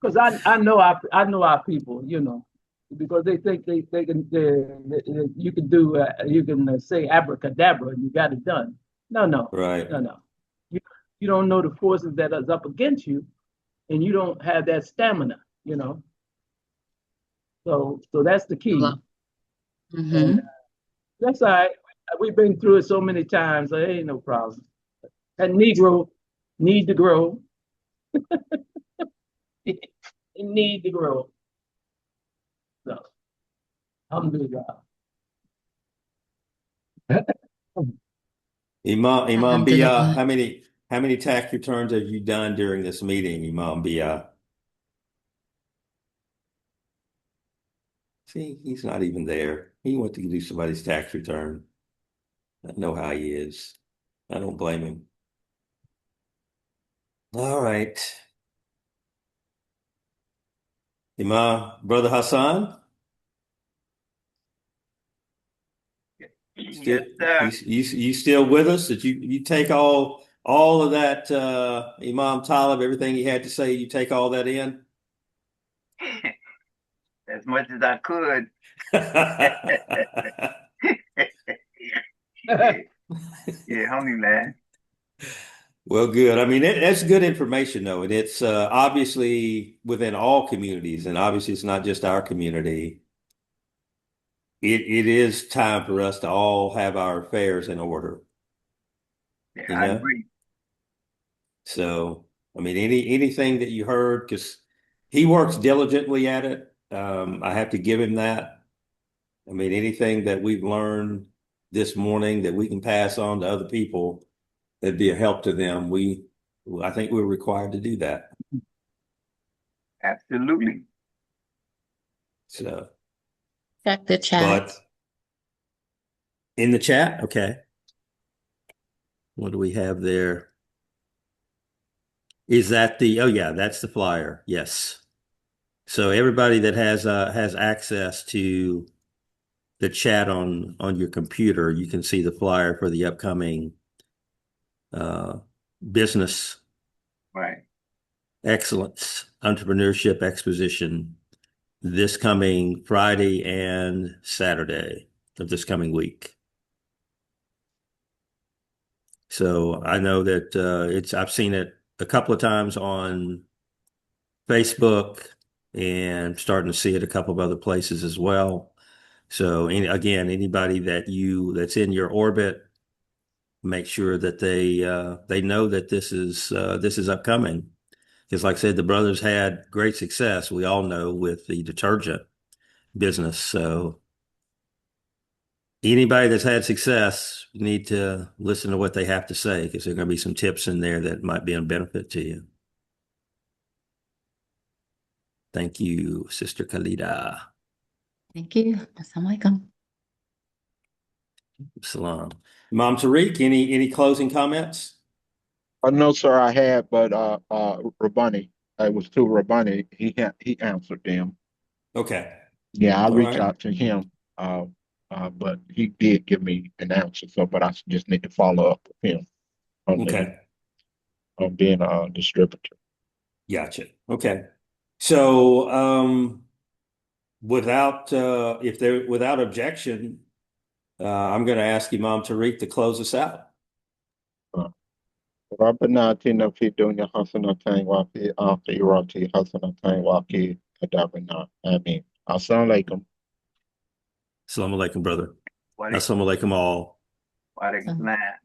because I know our people, because they think they can you can do you can say abracadabra and you got it done. No. Right. No. You don't know the forces that is up against you, and you don't have that stamina. So that's the key. Mm-hmm. And that's all right. We've been through it so many times, so it ain't no problem. That Negro need to grow. It need to grow. So, alhamdulillah. Imam Bia, Alhamdulillah. how many tax returns have you done during this meeting, Imam Bia? See, he's not even there. He went to do somebody's tax return. I know how he is. I don't blame him. All right. Imam, Brother Hassan? Yes, sir. You still with us? Did you take all of that Imam Taalib, everything he had to say, you take all that in? As much as I could. Yeah, homie, man. Well, good. I mean, that's good information, though. And it's obviously within all communities, and obviously it's not just our community. It is time for us to all have our affairs in order. Yeah, I agree. So, I mean, anything that you heard, because he works diligently at it. I have to give him that. I mean, anything that we've learned this morning that we can pass on to other people that'd be a help to them, I think we're required to do that. Absolutely. So, Check the chat. but in the chat, okay. What do we have there? Is that the, oh yeah, that's the flyer. Yes. So everybody that has access to the chat on your computer, you can see the flyer for the upcoming business Right. excellence entrepreneurship exposition this coming Friday and Saturday of this coming week. So I know that I've seen it a couple of times on Facebook and starting to see it a couple of other places as well. So again, anybody that's in your orbit, make sure that they know that this is upcoming. Because like I said, the brothers had great success, we all know, with the detergent business. So anybody that's had success, you need to listen to what they have to say, because there are going to be some tips in there that might be of benefit to you. Thank you, Sister Khalida. Thank you. Assalamualaikum. Salam. Mom Tariq, any closing comments? No, sir, I had, but Rabani, it was to Rabani. He answered them. Okay. Yeah, I All reached right. out to him, but he did give me an answer. So, but I just need to follow up with him Okay. on being a distributor. Gotcha. Okay. So, without objection, I'm going to ask Imam Tariq to close us out. ربنا آتنا في الدنيا حسنة وفي الآخرة حسنة وقنا عذاب النار آمين. Assalamu alaikum. Assalamu alaikum, brother. What Assalamu alaikum all. What So- a